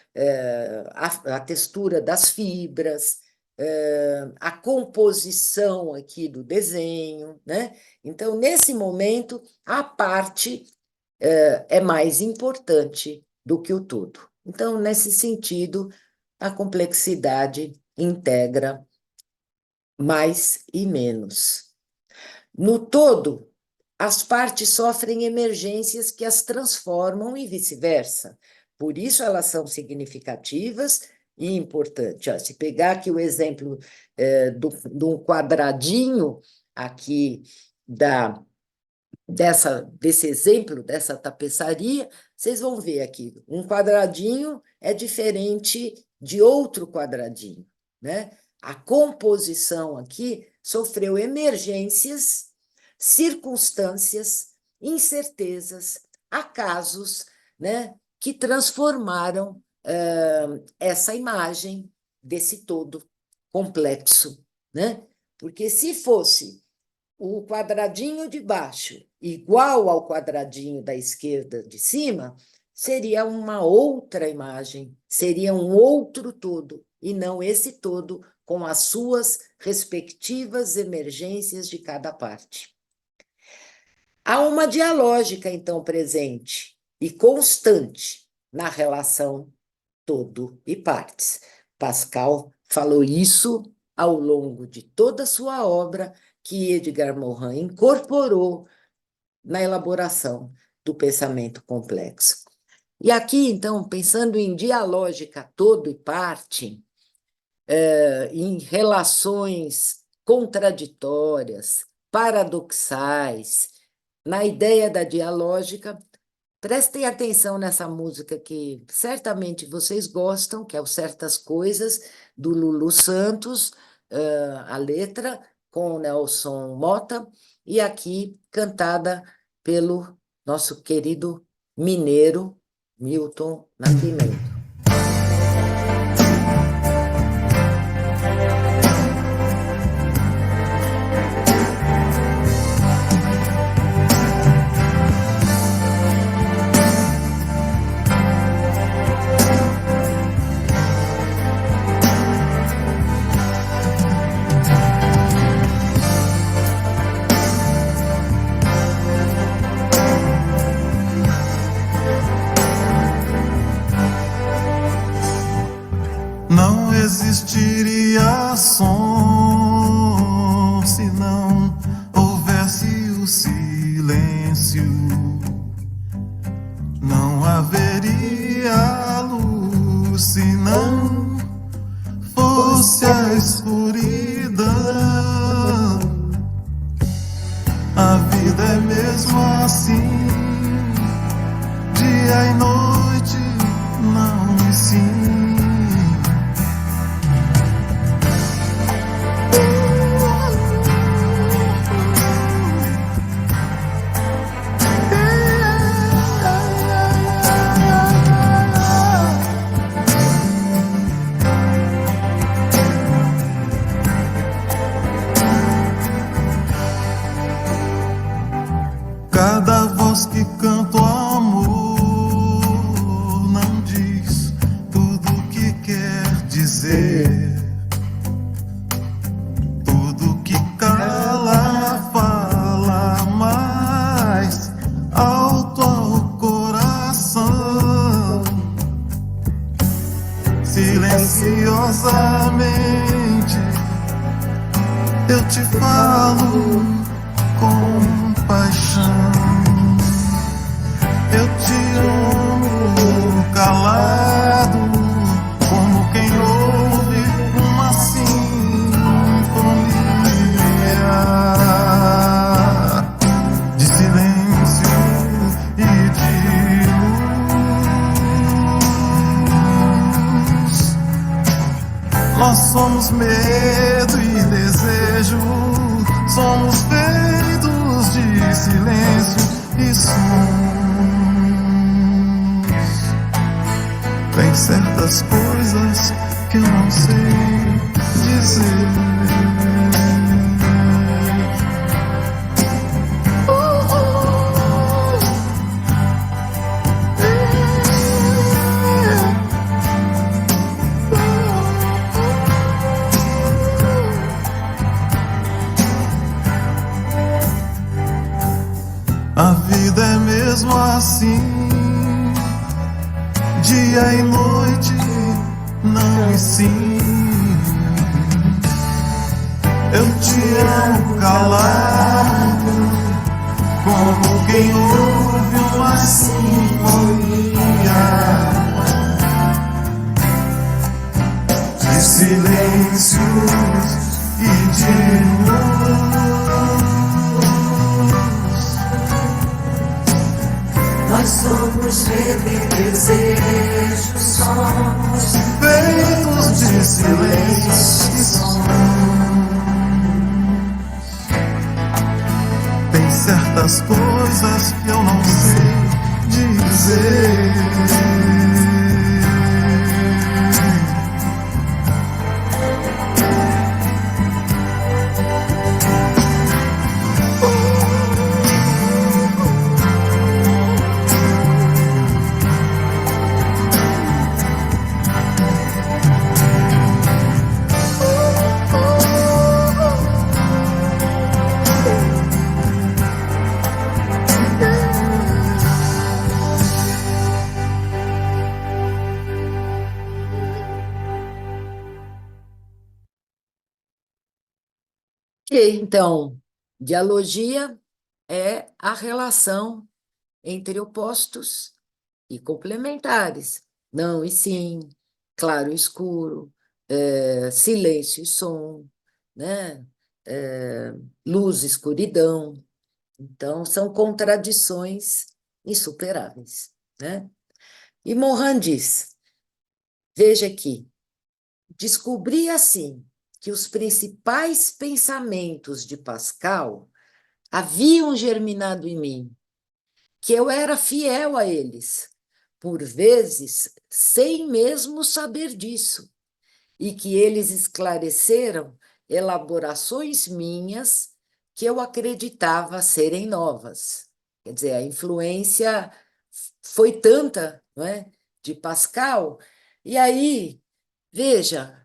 a textura das fibras, a composição aqui do desenho, né? Então, nesse momento, a parte é mais importante do que o todo. Então, nesse sentido, a complexidade integra mais e menos. No todo, as partes sofrem emergências que as transformam e vice-versa. Por isso, elas são significativas e importantes. Se pegar aqui o exemplo de um quadradinho aqui desse exemplo, dessa tapeçaria, vocês vão ver aqui, um quadradinho é diferente de outro quadradinho, né? A composição aqui sofreu emergências, circunstâncias, incertezas, acasos, né, que transformaram essa imagem desse todo complexo, né? Porque se fosse o quadradinho de baixo igual ao quadradinho da esquerda de cima, seria uma outra imagem, seria um outro todo, e não esse todo com as suas respectivas emergências de cada parte. Há uma dialógica, então, presente e constante na relação todo e partes. Pascal falou isso ao longo de toda a sua obra, que Edgar Morin incorporou na elaboração do pensamento complexo. E aqui, então, pensando em dialógica todo e parte, em relações contraditórias, paradoxais, na ideia da dialógica, prestem atenção nessa música que certamente vocês gostam, que é o Certas Coisas, do Lulu Santos, a letra com Nelson Motta, e aqui cantada pelo nosso querido mineiro Milton Nascimento. teria a luz se não fosse a escuridão. A vida é mesmo assim, dia e noite, não e sim. Cada voz que canta o amor não diz tudo o que quer dizer. Tudo que cala fala mais alto ao coração. Silenciosamente eu te falo com paixão. Eu te amo calado, como quem ouve uma sinfonia de silêncio e de luz. Nós somos medo e desejo, somos feitos de silêncio e sons. Tem certas coisas que eu não sei dizer. A vida é mesmo assim, dia e noite, não e sim. Eu te amo calado, como quem ouve uma sinfonia de silêncios e de luz. Nós somos medo e desejo, somos feitos de silêncio e som. Tem certas coisas que eu não sei dizer. E então, dialogia é a relação entre opostos e complementares, não e sim, claro e escuro, silêncio e som, né? Luz e escuridão. Então, são contradições insuperáveis, né? E Morin diz, veja aqui, descobri assim que os principais pensamentos de Pascal haviam germinado em mim, que eu era fiel a eles, por vezes sem mesmo saber disso, e que eles esclareceram elaborações minhas que eu acreditava serem novas. Quer dizer, a influência foi tanta, não é, de Pascal, e aí, veja,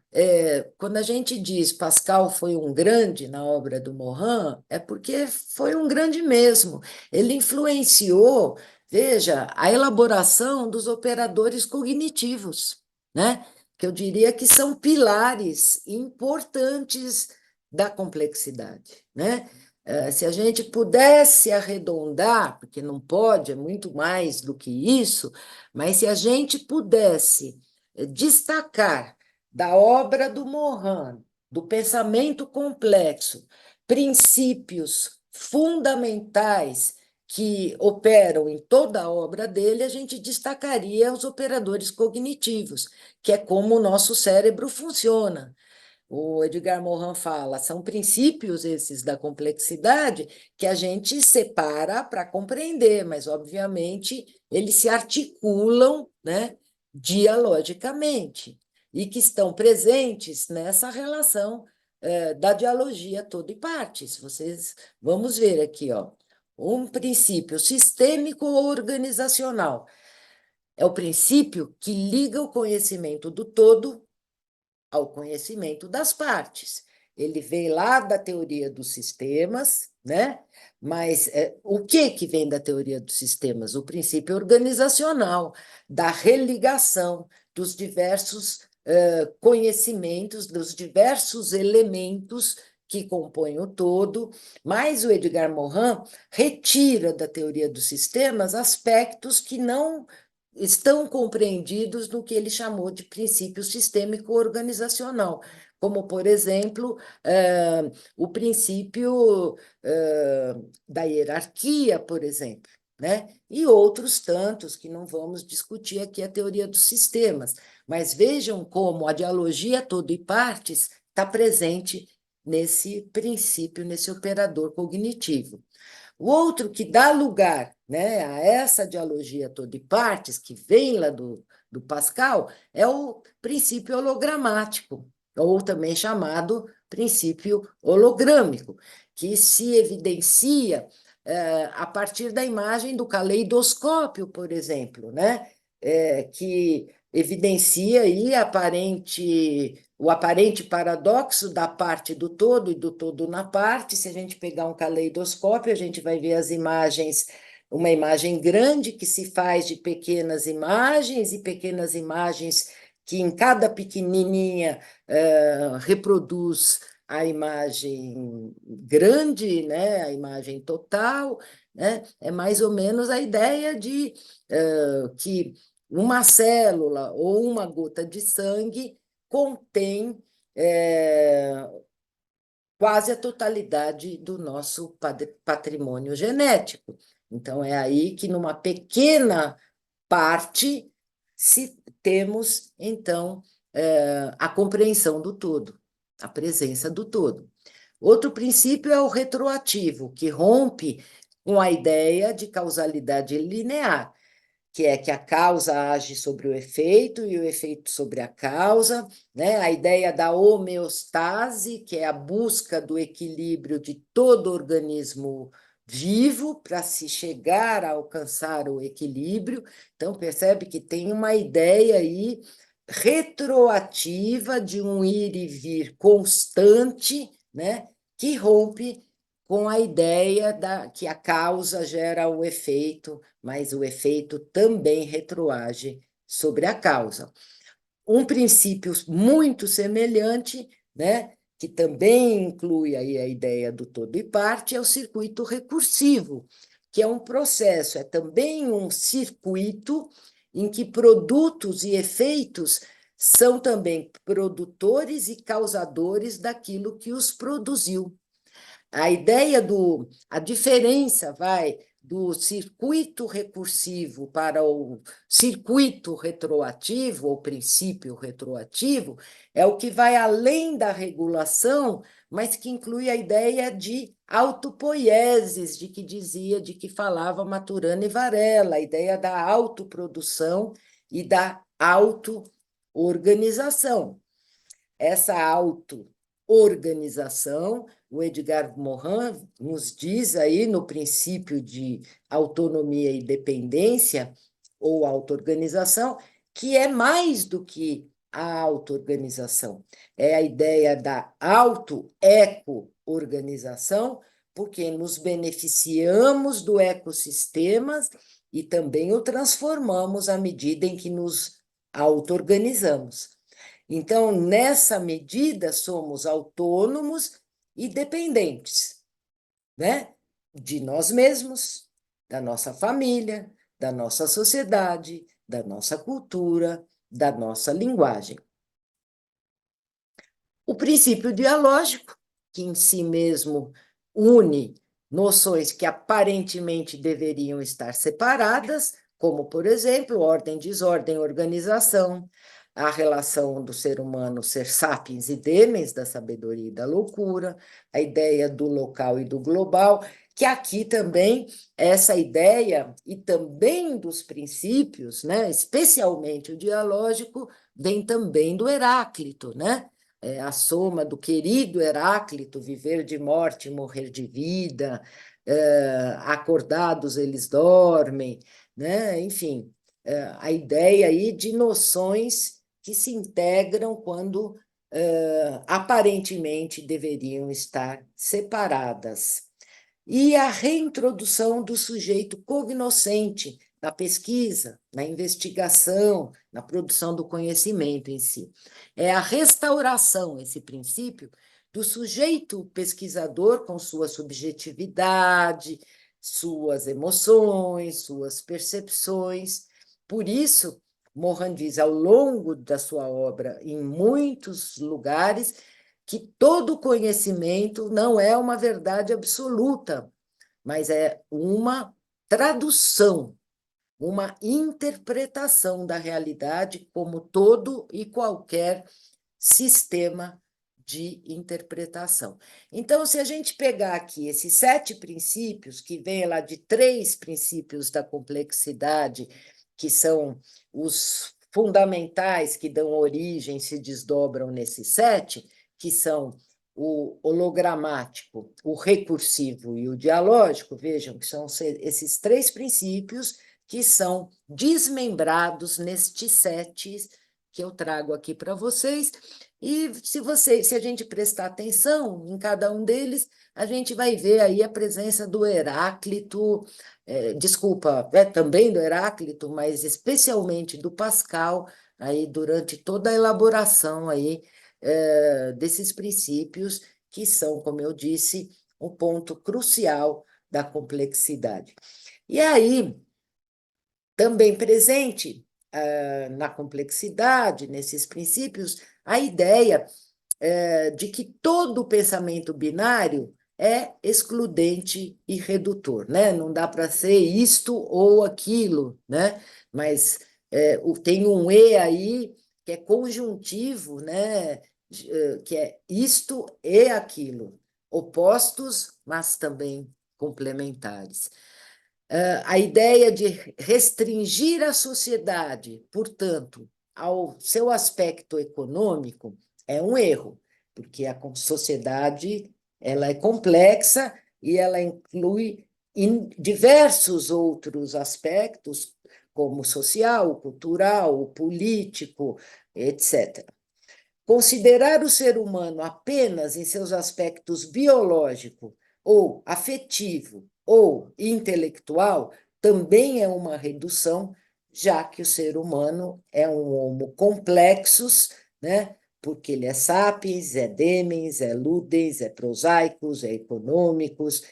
quando a gente diz Pascal foi um grande na obra do Morin, é porque foi um grande mesmo. Ele influenciou, veja, a elaboração dos operadores cognitivos, né? Que eu diria que são pilares importantes da complexidade, né? Se a gente pudesse arredondar, porque não pode, é muito mais do que isso, mas se a gente pudesse destacar da obra do Morin, do pensamento complexo, princípios fundamentais que operam em toda a obra dele, a gente destacaria os operadores cognitivos, que é como o nosso cérebro funciona. O Edgar Morin fala, são princípios esses da complexidade que a gente separa para compreender, mas, obviamente, eles se articulam, né, dialogicamente, e que estão presentes nessa relação da dialogia todo e partes. Vamos ver aqui, ó, um princípio sistêmico ou organizacional. É o princípio que liga o conhecimento do todo ao conhecimento das partes. Ele veio lá da teoria dos sistemas, né? Mas o que vem da teoria dos sistemas? O princípio organizacional, da religação dos diversos conhecimentos, dos diversos elementos que compõem o todo, mas o Edgar Morin retira da teoria dos sistemas aspectos que não estão compreendidos no que ele chamou de princípio sistêmico organizacional, como, por exemplo, o princípio da hierarquia, por exemplo, né? E outros tantos que não vamos discutir aqui a teoria dos sistemas, mas vejam como a dialogia todo e partes está presente nesse princípio, nesse operador cognitivo. O outro que dá lugar, né, a essa dialogia toda e partes, que vem lá do Pascal, é o princípio hologramático, ou também chamado princípio hologrâmico, que se evidencia a partir da imagem do caleidoscópio, por exemplo, né, que evidencia aí o aparente paradoxo da parte do todo e do todo na parte. Se a gente pegar um caleidoscópio, a gente vai ver as imagens, uma imagem grande que se faz de pequenas imagens, e pequenas imagens que em cada pequenininha reproduz a imagem grande, né, a imagem total, né? É mais ou menos a ideia de que uma célula ou uma gota de sangue contém quase a totalidade do nosso patrimônio genético. Então, é aí que, numa pequena parte, temos, então, a compreensão do todo, a presença do todo. Outro princípio é o retroativo, que rompe com a ideia de causalidade linear, que é que a causa age sobre o efeito e o efeito sobre a causa, né? A ideia da homeostase, que é a busca do equilíbrio de todo organismo vivo para se chegar a alcançar o equilíbrio. Então, percebe que tem uma ideia aí retroativa de um ir e vir constante, né? Que rompe com a ideia que a causa gera o efeito, mas o efeito também retroage sobre a causa. Um princípio muito semelhante, né, que também inclui aí a ideia do todo e parte, é o circuito recursivo, que é um processo, é também um circuito em que produtos e efeitos são também produtores e causadores daquilo que os produziu. A diferença do circuito recursivo para o circuito retroativo, ou princípio retroativo, é o que vai além da regulação, mas que inclui a ideia de autopoiesis, de que falava Maturana e Varela, a ideia da autoprodução e da auto-organização. Essa auto-organização, o Edgar Morin nos diz aí no princípio de autonomia e dependência, ou auto-organização, que é mais do que a auto-organização. É a ideia da auto-eco-organização, porque nos beneficiamos do ecossistema e também o transformamos à medida em que nos auto-organizamos. Então, nessa medida, somos autônomos e dependentes. né? De nós mesmos, da nossa família, da nossa sociedade, da nossa cultura, da nossa linguagem. O princípio dialógico, que em si mesmo une noções que aparentemente deveriam estar separadas, como, por exemplo, ordem, desordem, organização, a relação do ser humano ser sapiens e demens, da sabedoria e da loucura, a ideia do local e do global, que aqui também, essa ideia, e também dos princípios, né, especialmente o dialógico, vem também do Heráclito, né? A soma do querido Heráclito, viver de morte e morrer de vida, acordados eles dormem, né? Enfim, a ideia aí de noções que se integram quando aparentemente deveriam estar separadas. E a reintrodução do sujeito cognoscente na pesquisa, na investigação, na produção do conhecimento em si. É a restauração, esse princípio, do sujeito pesquisador com sua subjetividade, suas emoções, suas percepções. Por isso, Mohan diz, ao longo da sua obra, em muitos lugares, que todo conhecimento não é uma verdade absoluta, mas é uma tradução, uma interpretação da realidade como todo e qualquer sistema de interpretação. Então, se a gente pegar aqui esses 7 princípios, que vêm lá de 3 princípios da complexidade, que são os fundamentais que dão origem, se desdobram nesses 7, que são o hologramático, o recursivo e o dialógico, vejam que são esses 3 princípios que são desmembrados nestes 7 que eu trago aqui para vocês, e se a gente prestar atenção em cada um deles, a gente vai ver aí a presença do Heráclito, desculpa, também do Heráclito, mas especialmente do Pascal, aí durante toda a elaboração aí, desses princípios, que são, como eu disse, um ponto crucial da complexidade. E aí, também presente na complexidade, nesses princípios, a ideia de que todo pensamento binário é excludente e redutor, né? Não dá para ser isto ou aquilo, né? Mas tem um e aí que é conjuntivo, né? Que é isto e aquilo, opostos, mas também complementares. A ideia de restringir a sociedade, portanto, ao seu aspecto econômico, é um erro, porque a sociedade ela é complexa e ela inclui diversos outros aspectos, como o social, o cultural, o político, etc. Considerar o ser humano apenas em seus aspectos biológico ou afetivo ou intelectual também é uma redução, já que o ser humano é um homo complexus, né? Porque ele é sapiens, é demens, é ludens, é prosaicos, é econômicos,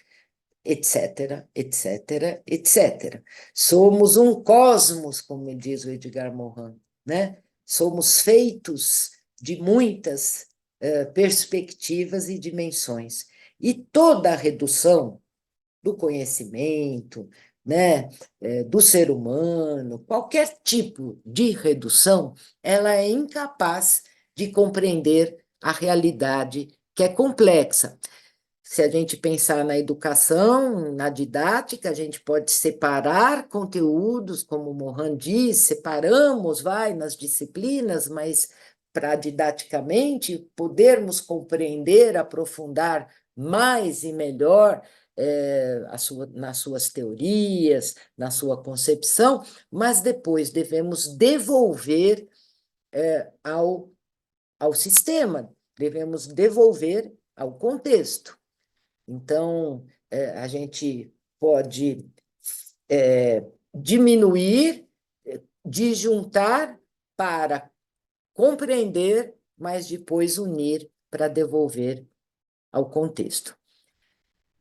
etc., etc., etc. Somos um cosmos, como diz o Edgar Morin, né? Somos feitos de muitas perspectivas e dimensões. E toda a redução do conhecimento, né, do ser humano, qualquer tipo de redução, ela é incapaz de compreender a realidade que é complexa. Se a gente pensar na educação, na didática, a gente pode separar conteúdos, como o Morin diz, separamos, nas disciplinas, mas para didaticamente podermos compreender, aprofundar mais e melhor nas suas teorias, na sua concepção, mas depois devemos devolver ao sistema, devemos devolver ao contexto. Então, a gente pode diminuir, disjuntar para compreender, mas depois unir para devolver ao contexto.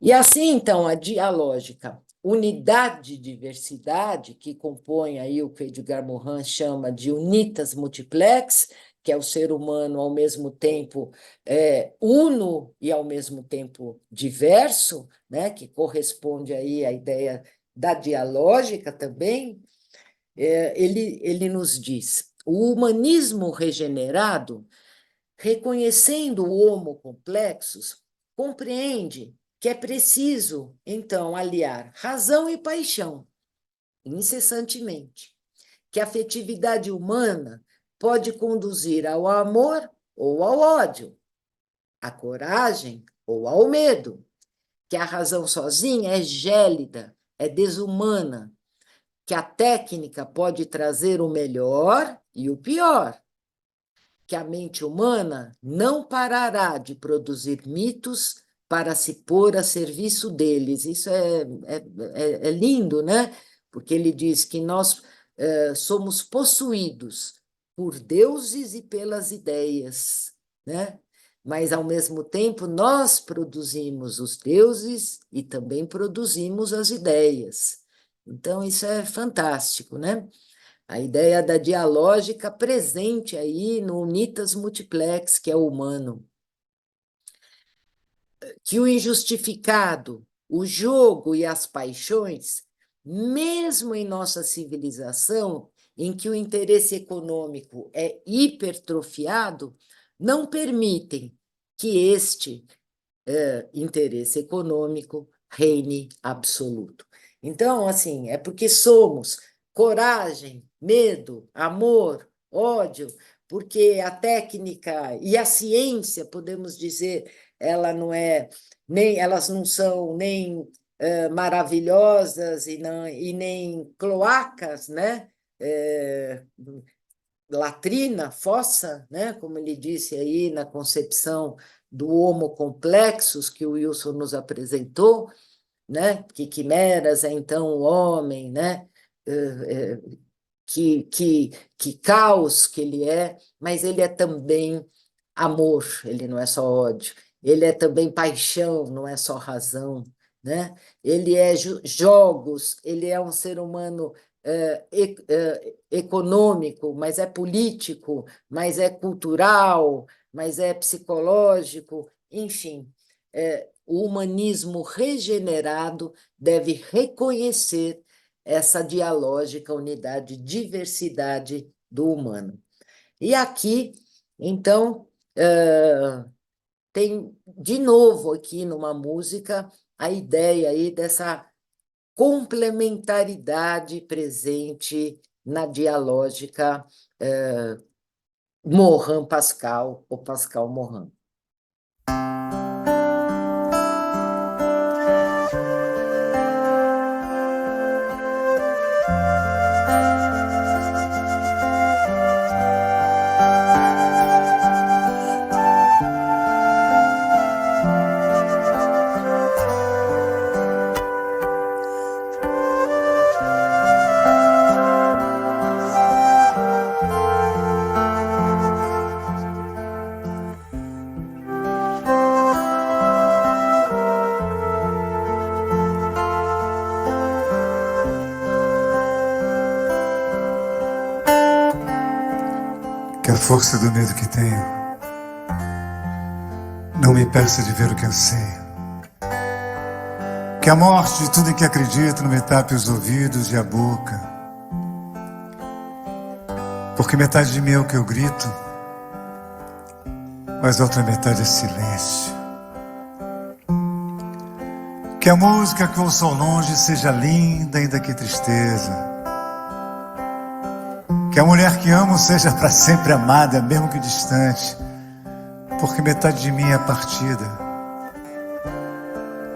E assim, então, a dialógica unidade e diversidade, que compõe aí o que Edgar Morin chama de unitas multiplex, que é o ser humano ao mesmo tempo uno e ao mesmo tempo diverso, né, que corresponde aí à ideia da dialógica também, ele nos diz: o humanismo regenerado, reconhecendo o homo complexus, compreende que é preciso, então, aliar razão e paixão incessantemente, que a afetividade humana pode conduzir ao amor ou ao ódio, à coragem ou ao medo, que a razão sozinha é gélida, é desumana, que a técnica pode trazer o melhor e o pior, que a mente humana não parará de produzir mitos para se pôr a serviço deles. Isso é lindo, né? Porque ele diz que nós somos possuídos por deuses e pelas ideias, né? Mas, ao mesmo tempo, nós produzimos os deuses e também produzimos as ideias. Então, isso é fantástico, né? A ideia da dialógica presente aí no unitas multiplex, que é o humano. Que o injustificado, o jogo e as paixões, mesmo em nossa civilização, em que o interesse econômico é hipertrofiado, não permitem que este interesse econômico reine absoluto. Então, assim, é porque somos coragem, medo, amor, ódio, porque a técnica e a ciência, podemos dizer, elas não são nem maravilhosas e nem cloacas, né? Latrina, fossa, né? Como ele disse aí na concepção do homo complexus que o Wilson nos apresentou, né? Que quimeras é então o homem, né? Que caos que ele é, mas ele é também amor, ele não é só ódio, ele é também paixão, não é só razão, né? Ele é jogos, ele é um ser humano econômico, mas é político, mas é cultural, mas é psicológico, enfim. O humanismo regenerado deve reconhecer essa dialógica unidade, diversidade do humano. E aqui, então, tem de novo aqui numa música a ideia aí dessa complementaridade presente na dialógica Morin-Pascal, ou Pascal-Morin. Que a força do medo que tenho não me impeça de ver o que anseio. Que a morte de tudo em que acredito não me tape os ouvidos e a boca. Porque metade de mim é o que eu grito, mas a outra metade é silêncio. Que a música que ouço ao longe seja linda, ainda que tristeza. Que a mulher que amo seja para sempre amada, mesmo que distante. Porque metade de mim é partida,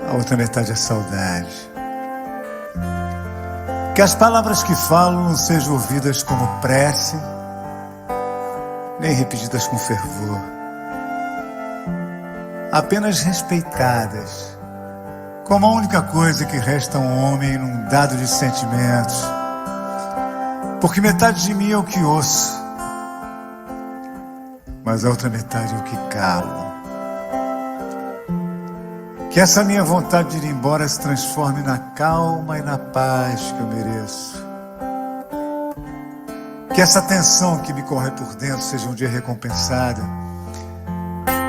a outra metade é saudade. Que as palavras que falo não sejam ouvidas como prece, nem repetidas com fervor, apenas respeitadas, como a única coisa que resta a um homem num dado de sentimentos. Porque metade de mim é o que ouço, mas a outra metade é o que calo. Que essa minha vontade de ir embora se transforme na calma e na paz que eu mereço. Que essa tensão que me corre por dentro seja um dia recompensada.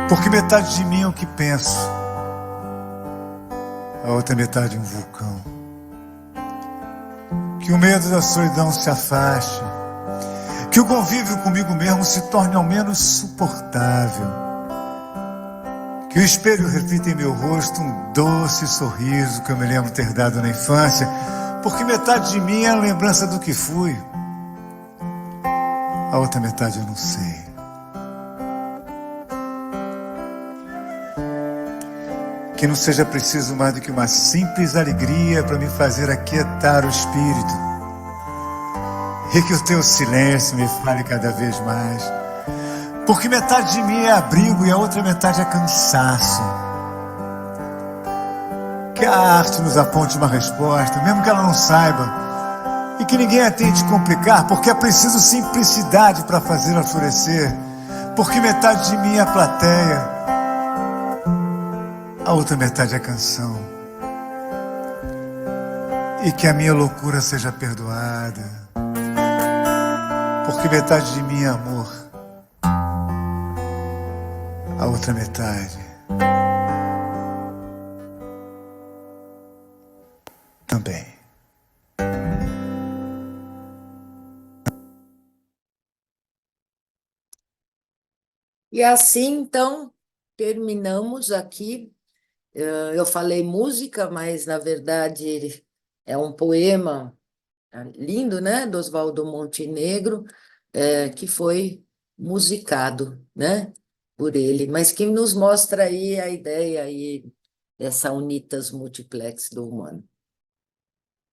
Porque metade de mim é o que penso, a outra metade é um vulcão. Que o medo da solidão se afaste. Que o convívio comigo mesmo se torne ao menos suportável. Que o espelho reflita em meu rosto um doce sorriso que eu me lembro ter dado na infância, porque metade de mim é a lembrança do que fui, a outra metade eu não sei. Que não seja preciso mais do que uma simples alegria para me fazer aquietar o espírito, e que o teu silêncio me fale cada vez mais, porque metade de mim é abrigo e a outra metade é cansaço. Que a arte nos aponte uma resposta, mesmo que ela não saiba, e que ninguém a tente complicar, porque é preciso simplicidade para fazê-la florescer, porque metade de mim é a plateia, a outra metade é a canção. E que a minha loucura seja perdoada, porque metade de mim é amor, a outra metade também. E assim, então, terminamos aqui. Eu falei música, mas na verdade é um poema lindo, né, do Oswaldo Montenegro, que foi musicado, né, por ele, mas que nos mostra aí a ideia aí dessa unitas multiplex do humano.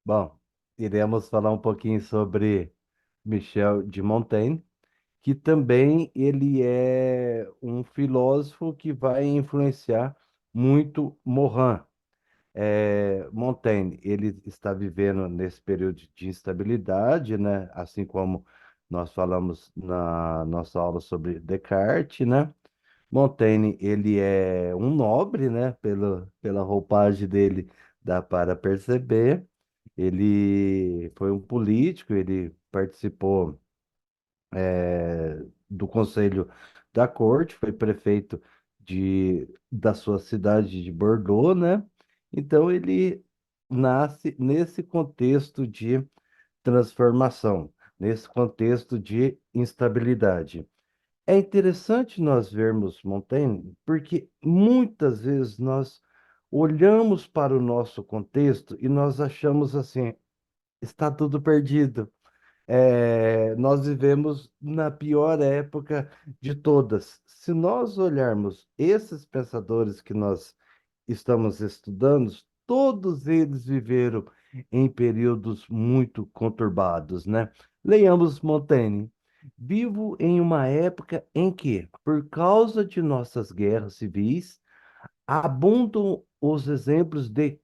Bom, iremos falar um pouquinho sobre Michel de Montaigne, que também ele é um filósofo que vai influenciar muito Morin. Montaigne, ele está vivendo nesse período de instabilidade, né? Assim como nós falamos na nossa aula sobre Descartes, né? Montaigne, ele é um nobre, né? Pela roupagem dele, dá para perceber. Ele foi um político, ele participou do Conselho da Corte, foi prefeito da sua cidade de Bordeaux, né? Então ele nasce nesse contexto de transformação, nesse contexto de instabilidade. É interessante nós vermos Montaigne, porque muitas vezes nós olhamos para o nosso contexto e nós achamos assim, está tudo perdido. Nós vivemos na pior época de todas. Se nós olharmos esses pensadores que nós estamos estudando, todos eles viveram em períodos muito conturbados, né? Leiamos Montaigne. Vivo em uma época em que, por causa de nossas guerras civis, abundam os exemplos de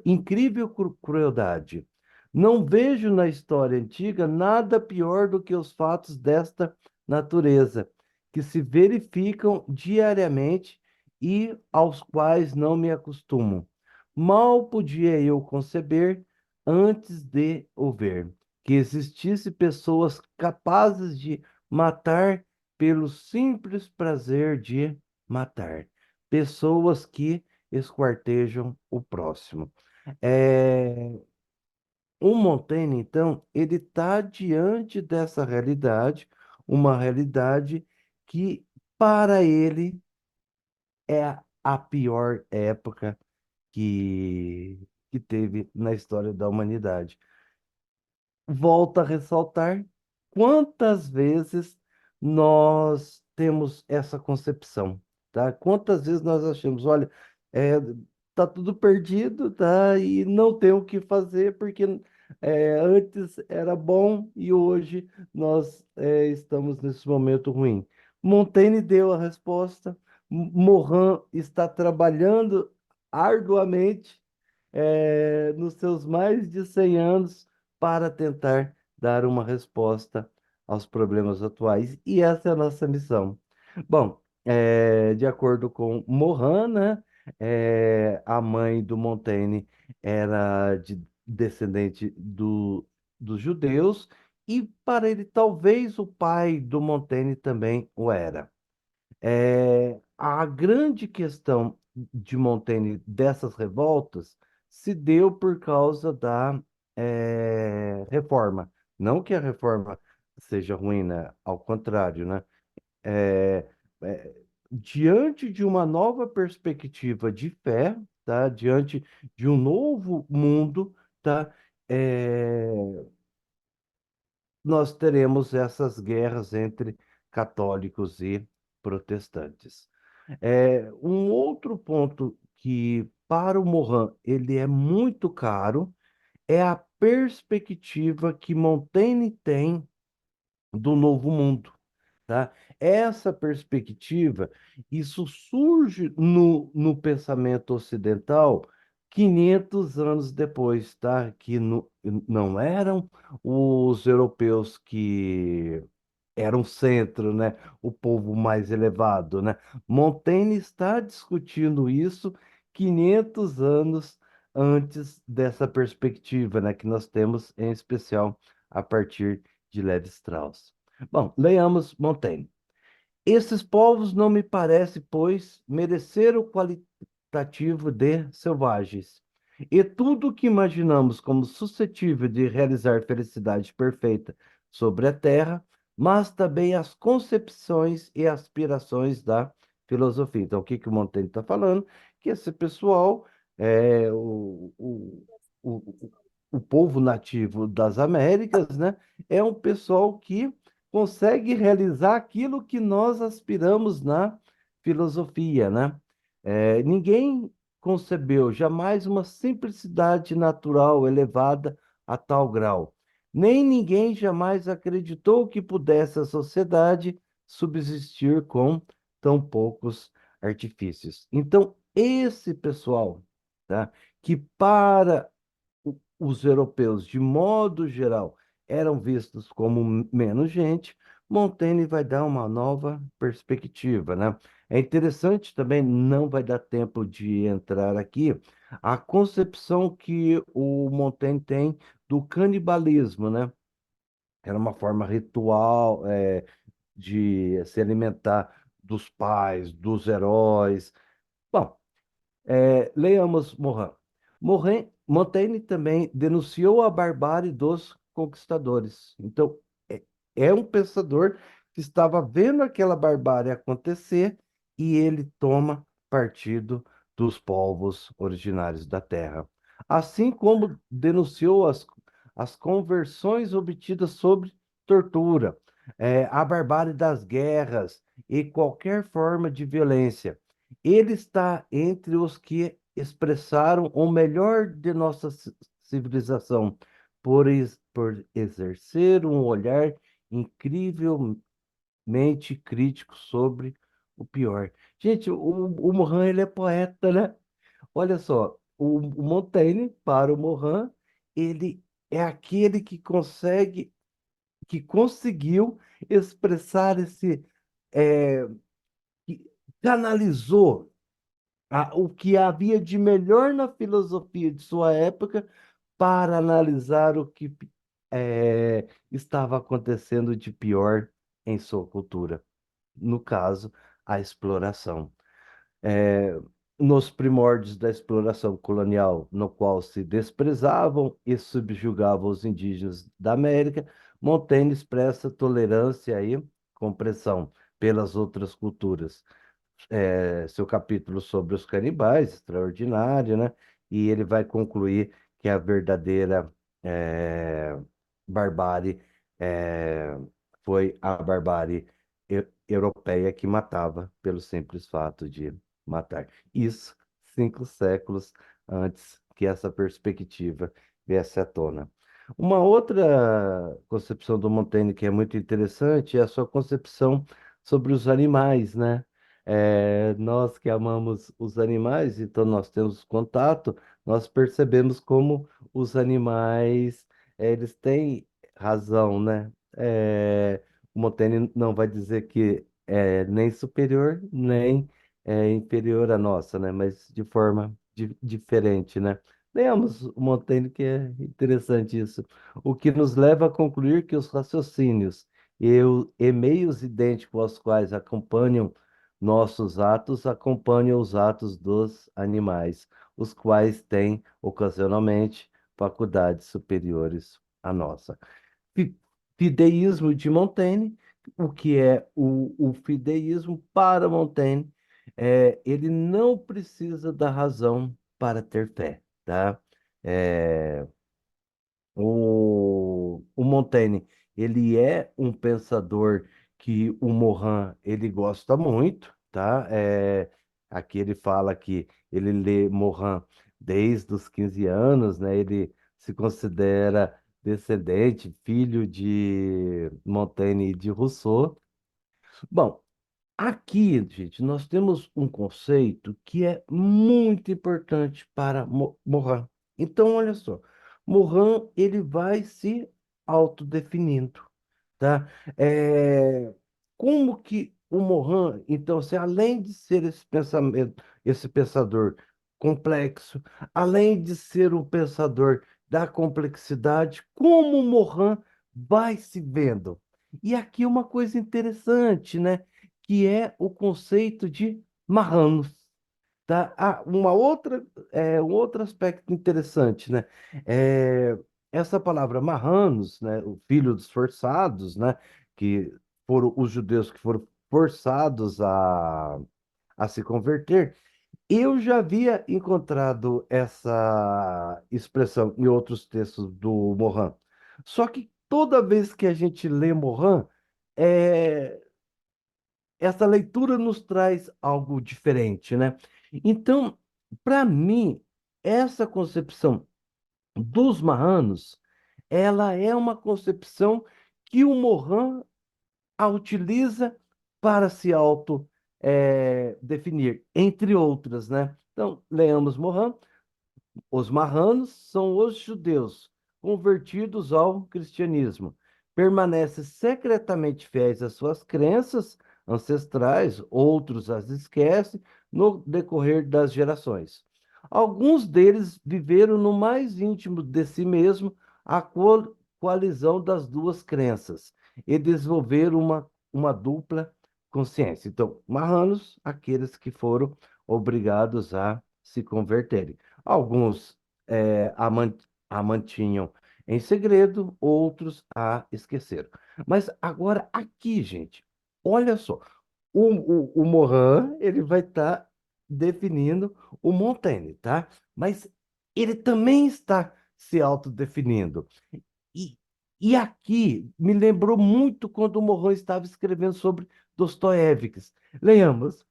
incrível crueldade. Não vejo na história antiga nada pior do que os fatos desta natureza, que se verificam diariamente e aos quais não me acostumo. Mal podia eu conceber, antes de o ver, que existisse pessoas capazes de matar pelo simples prazer de matar, pessoas que esquartejam o próximo. É, o Montaigne, então, ele está diante dessa realidade, uma realidade que, para ele, é a pior época que teve na história da humanidade. Volto a ressaltar quantas vezes nós temos essa concepção, tá? Quantas vezes nós achamos, olha, é, tá tudo perdido, tá? E não tem o que fazer porque antes era bom e hoje nós estamos nesse momento ruim. Montaigne deu a resposta, Morin está trabalhando arduamente nos seus mais de 100 anos para tentar dar uma resposta aos problemas atuais. E essa é a nossa missão. Bom, de acordo com Morin, né, A mãe do Montaigne era descendente dos judeus, e para ele, talvez o pai do Montaigne também o era. A grande questão de Montaigne dessas revoltas se deu por causa da reforma. Não que a reforma seja ruim, né? Ao contrário, né? É, é, Diante de uma nova perspectiva de fé, tá? Diante de um novo mundo, tá? É, Nós teremos essas guerras entre católicos e protestantes. Um outro ponto que para o Morin ele é muito caro é a perspectiva que Montaigne tem do novo mundo, tá? Essa perspectiva, isso surge no pensamento ocidental 500 anos depois, tá? Que não eram os europeus que era um centro, né? O povo mais elevado, né? Montaigne está discutindo isso 500 anos antes dessa perspectiva, né? Que nós temos, em especial, a partir de Lévi-Strauss. Bom, leiamos Montaigne. Esses povos não me parece, pois, merecer o qualitativo de selvagens. E tudo o que imaginamos como suscetível de realizar felicidade perfeita sobre a terra, mas também as concepções e aspirações da filosofia. Então, o que que o Montaigne está falando? Que esse pessoal, é, o, o povo nativo das Américas, né, é um pessoal que consegue realizar aquilo que nós aspiramos na filosofia, né? Ninguém concebeu jamais uma simplicidade natural elevada a tal grau. Nem ninguém jamais acreditou que pudesse a sociedade subsistir com tão poucos artifícios. Então, esse pessoal, tá, que para os europeus, de modo geral, eram vistos como menos gente, Montaigne vai dar uma nova perspectiva, né? É interessante também, não vai dar tempo de entrar aqui, a concepção que o Montaigne tem do canibalismo, né? Era uma forma ritual, de se alimentar dos pais, dos heróis. Bom, leiamos Morin. Montaigne também denunciou a barbárie dos conquistadores. Então, é, é um pensador que estava vendo aquela barbárie acontecer e ele toma partido dos povos originários da terra. Assim como denunciou as conversões obtidas sobre tortura, a barbárie das guerras e qualquer forma de violência. Ele está entre os que expressaram o melhor de nossa civilização, por exercer um olhar incrivelmente crítico sobre o pior. Gente, o Morin, ele é poeta, né? Olha só, o Montaigne, para o Morin, ele é aquele que conseguiu expressar é, que canalizou o que havia de melhor na filosofia de sua época para analisar o que estava acontecendo de pior em sua cultura. No caso, a exploração. É, Nos primórdios da exploração colonial, no qual se desprezavam e subjugavam os indígenas da América, Montaigne expressa tolerância e compreensão pelas outras culturas. Seu capítulo sobre os canibais, extraordinário, né? E ele vai concluir que a verdadeira eh, barbárie eh, foi a barbárie europeia que matava pelo simples fato de matar. Isso 5 séculos antes que essa perspectiva viesse à tona. Uma outra concepção do Montaigne que é muito interessante é a sua concepção sobre os animais, né? Nós que amamos os animais, então nós temos contato, nós percebemos como os animais, eles têm razão, né? O Montaigne não vai dizer que é nem superior, nem é inferior à nossa, né? Mas de forma diferente, né? Leamos o Montaigne, que é interessante isso. O que nos leva a concluir que os raciocínios e meios idênticos aos quais acompanham nossos atos acompanham os atos dos animais, os quais têm, ocasionalmente, faculdades superiores à nossa. Fi- Fideísmo de Montaigne, o que é o fideísmo para Montaigne? Ele não precisa da razão para ter fé, tá? É, o Montaigne, ele é um pensador que o Morin, ele gosta muito, tá? Aqui ele fala que ele lê Morin desde os 15 anos, né? Ele se considera descendente, filho de Montaigne e de Rousseau. Bom, aqui, gente, nós temos um conceito que é muito importante para Morin. Então, olha só, Morin, ele vai se autodefinindo, tá? É, como que o Morin, então, se além de ser esse pensamento, esse pensador complexo, além de ser um pensador da complexidade, como o Morin vai se vendo? E aqui uma coisa interessante, né? Que é o conceito de marranos, tá? Um outro aspecto interessante, né? É, essa palavra marranos, né? O filho dos forçados, né? Que foram os judeus que foram forçados a se converter. Eu já havia encontrado essa expressão em outros textos do Morin. Só que toda vez que a gente lê Morin, é, essa leitura nos traz algo diferente, né? Então, para mim, essa concepção dos marranos, ela é uma concepção que o Morin a utiliza para se auto definir, entre outras, né? Então, leamos Morin. Os marranos são os judeus convertidos ao cristianismo. Permanecem secretamente fiéis às suas crenças ancestrais, outros as esquecem no decorrer das gerações. Alguns deles viveram no mais íntimo de si mesmo a coalizão das duas crenças e desenvolveram uma dupla consciência. Então, marranos, aqueles que foram obrigados a se converterem. Alguns a mantinham em segredo, outros a esqueceram. Mas agora aqui, gente, olha só, o Morin, ele vai estar definindo o Montaigne, tá? Mas ele também está se autodefinindo. E, e aqui me lembrou muito quando o Morin estava escrevendo sobre Dostoiévski. Leamos,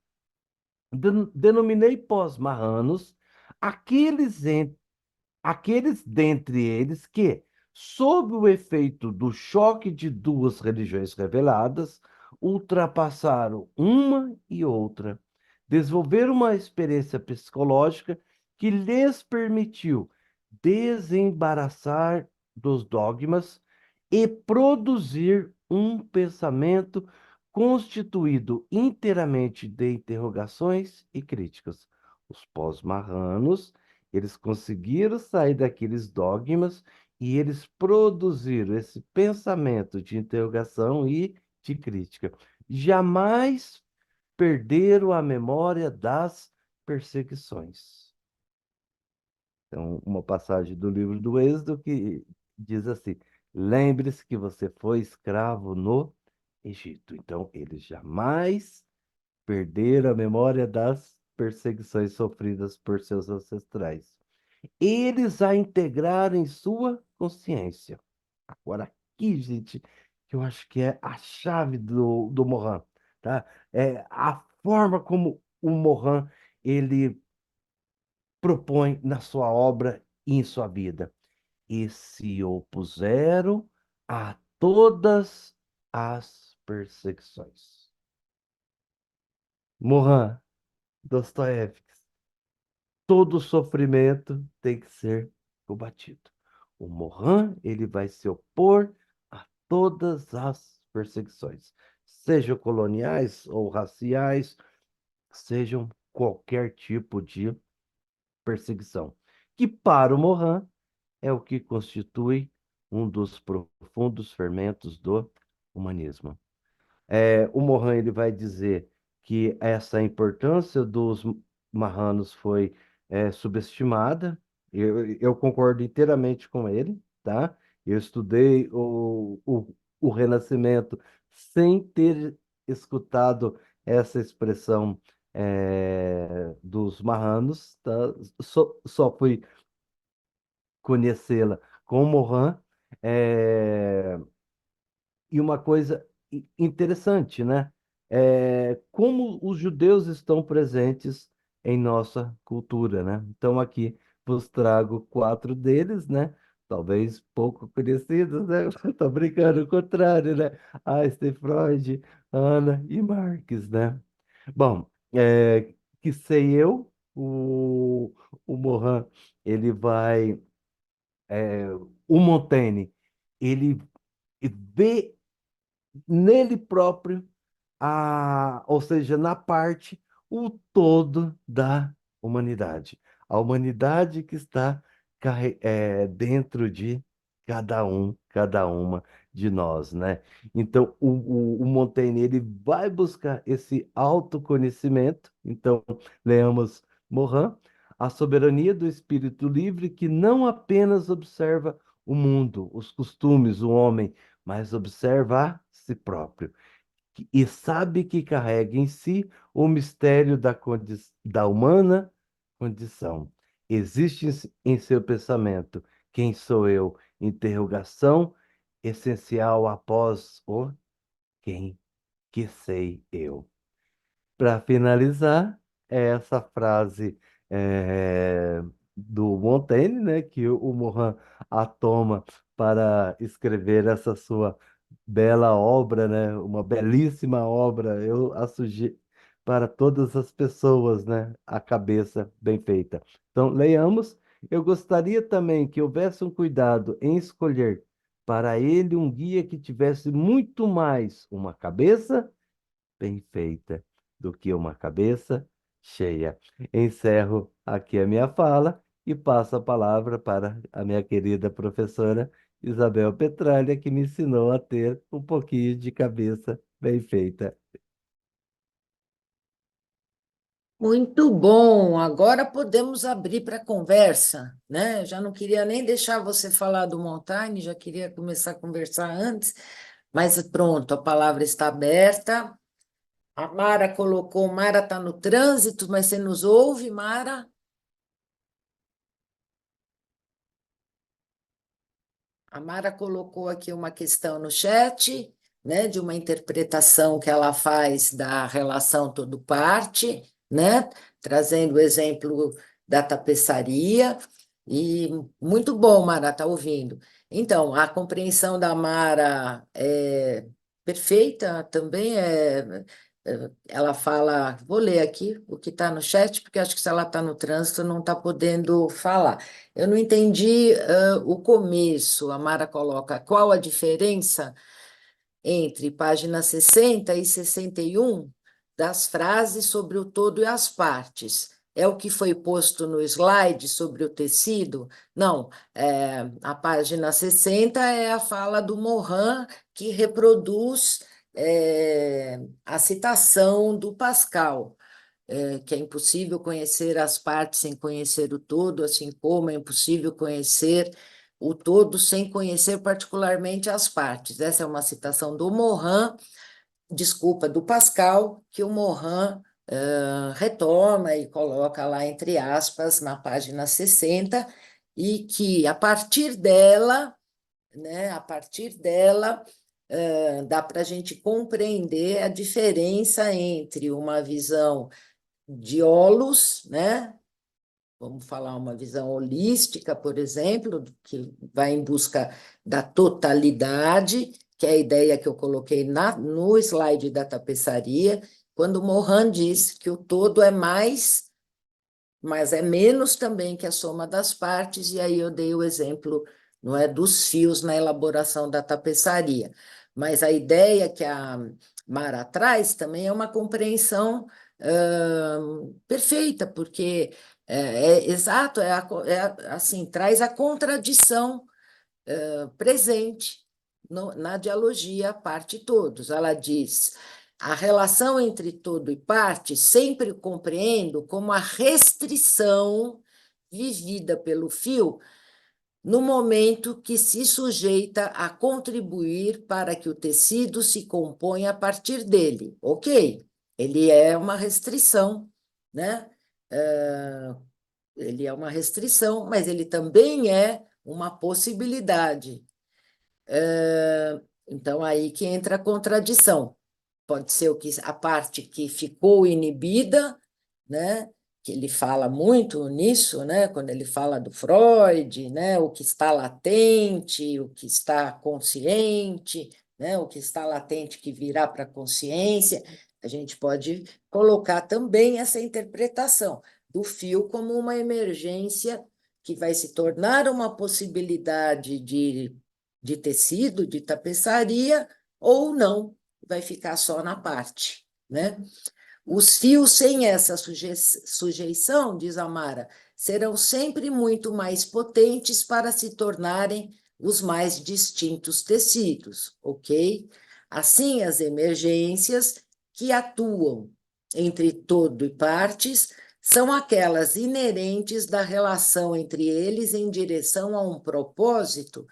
denominei pós-marranos aqueles aqueles dentre eles que, sob o efeito do choque de duas religiões reveladas, ultrapassaram uma e outra, desenvolveram uma experiência psicológica que lhes permitiu desembaraçar dos dogmas e produzir um pensamento constituído inteiramente de interrogações e críticas. Os pós-marranos eles conseguiram sair daqueles dogmas e eles produziram esse pensamento de interrogação e de crítica. Jamais perderam a memória das perseguições. Então, uma passagem do livro do Êxodo que diz assim: lembre-se que você foi escravo no Egito. Então, eles jamais perderam a memória das perseguições sofridas por seus ancestrais. Eles a integraram em sua consciência. Agora, aqui, gente, que eu acho que é a chave do Morin, tá? É a forma como o Morin, ele propõe na sua obra e em sua vida. E se opuseram a todas as perseguições. Morin, Dostoiévski. Todo sofrimento tem que ser combatido. O Morin, ele vai se opor a todas as perseguições, sejam coloniais ou raciais, sejam qualquer tipo de perseguição, que para o Morin é o que constitui um dos profundos fermentos do humanismo. O Morin ele vai dizer que essa importância dos marranos foi subestimada. Eu concordo inteiramente com ele, tá? Eu estudei o Renascimento sem ter escutado essa expressão dos marranos, tá? Só fui conhecê-la com o Morin. É, e uma coisa interessante, né? Como os judeus estão presentes em nossa cultura, né? Então aqui vos trago 4 deles, né? Talvez pouco conhecidos, né? Estou brincando, o contrário, né? Einstein, Freud, Ana e Marx, né? Bom, que sei eu, o Morin, ele vai, o Montaigne, ele vê nele próprio, ou seja, na parte, o todo da humanidade. A humanidade que está dentro de cada uma de nós, né? Então, o Montaigne, ele vai buscar esse autoconhecimento. Então, leamos Morin, a soberania do espírito livre que não apenas observa o mundo, os costumes, o homem, mas observa a si próprio e sabe que carrega em si o mistério da humana condição. Existe em seu pensamento quem sou eu? Interrogação essencial após o quem que sei eu. Para finalizar, é essa frase do Montaigne, né, que o Morin a toma para escrever essa sua bela obra, né, uma belíssima obra. Eu a sugiro para todas as pessoas, né, a cabeça bem feita. Então, leiamos. Eu gostaria também que houvesse um cuidado em escolher para ele um guia que tivesse muito mais uma cabeça bem feita do que uma cabeça cheia. Encerro aqui a minha fala e passo a palavra para a minha querida professora Isabel Petralha, que me ensinou a ter um pouquinho de cabeça bem feita. Muito bom, agora podemos abrir para conversa, né? Já não queria nem deixar você falar do Montaigne, já queria começar a conversar antes, mas pronto, a palavra está aberta. A Mara colocou, Mara está no trânsito, mas você nos ouve, Mara? A Mara colocou aqui uma questão no chat, né, de uma interpretação que ela faz da relação todo-parte, né, trazendo o exemplo da tapeçaria, e muito bom, Mara, tá ouvindo. Então, a compreensão da Mara é perfeita, também ela fala, vou ler aqui o que está no chat, porque acho que se ela está no trânsito não está podendo falar. Eu não entendi o começo. A Mara coloca qual a diferença entre página 60 e 61 das frases sobre o todo e as partes. É o que foi posto no slide sobre o tecido? Não, a página 60 é a fala do Morin que reproduz a citação do Pascal, que é impossível conhecer as partes sem conhecer o todo, assim como é impossível conhecer o todo sem conhecer particularmente as partes. Essa é uma citação do Morin, desculpa, do Pascal, que o Morin retoma e coloca lá entre aspas na página 60, e que a partir dela, né, a partir dela, dá para a gente compreender a diferença entre uma visão de holos, né? Vamos falar uma visão holística, por exemplo, que vai em busca da totalidade, que é a ideia que eu coloquei no slide da tapeçaria, quando Morin diz que o todo é mais, mas é menos também que a soma das partes, e aí eu dei o exemplo, não é, dos fios na elaboração da tapeçaria. Mas a ideia que a Mara traz também é uma compreensão perfeita, porque exato, assim, traz a contradição presente na dialogia parte todos. Ela diz: a relação entre todo e parte sempre compreendo como a restrição vivida pelo fio no momento que se sujeita a contribuir para que o tecido se componha a partir dele. Ok, ele é uma restrição, né? Eh, ele é uma restrição, mas ele também é uma possibilidade. Então, aí que entra a contradição. Pode ser a parte que ficou inibida, né? Que ele fala muito nisso, né? Quando ele fala do Freud, né? O que está latente, o que está consciente, né? O que está latente que virá para a consciência. A gente pode colocar também essa interpretação do fio como uma emergência que vai se tornar uma possibilidade de tecido, de tapeçaria, ou não, vai ficar só na parte, né? Os fios sem essa sujeição, diz Amara, serão sempre muito mais potentes para se tornarem os mais distintos tecidos, ok? Assim, as emergências que atuam entre todo e partes são aquelas inerentes da relação entre eles em direção a um propósito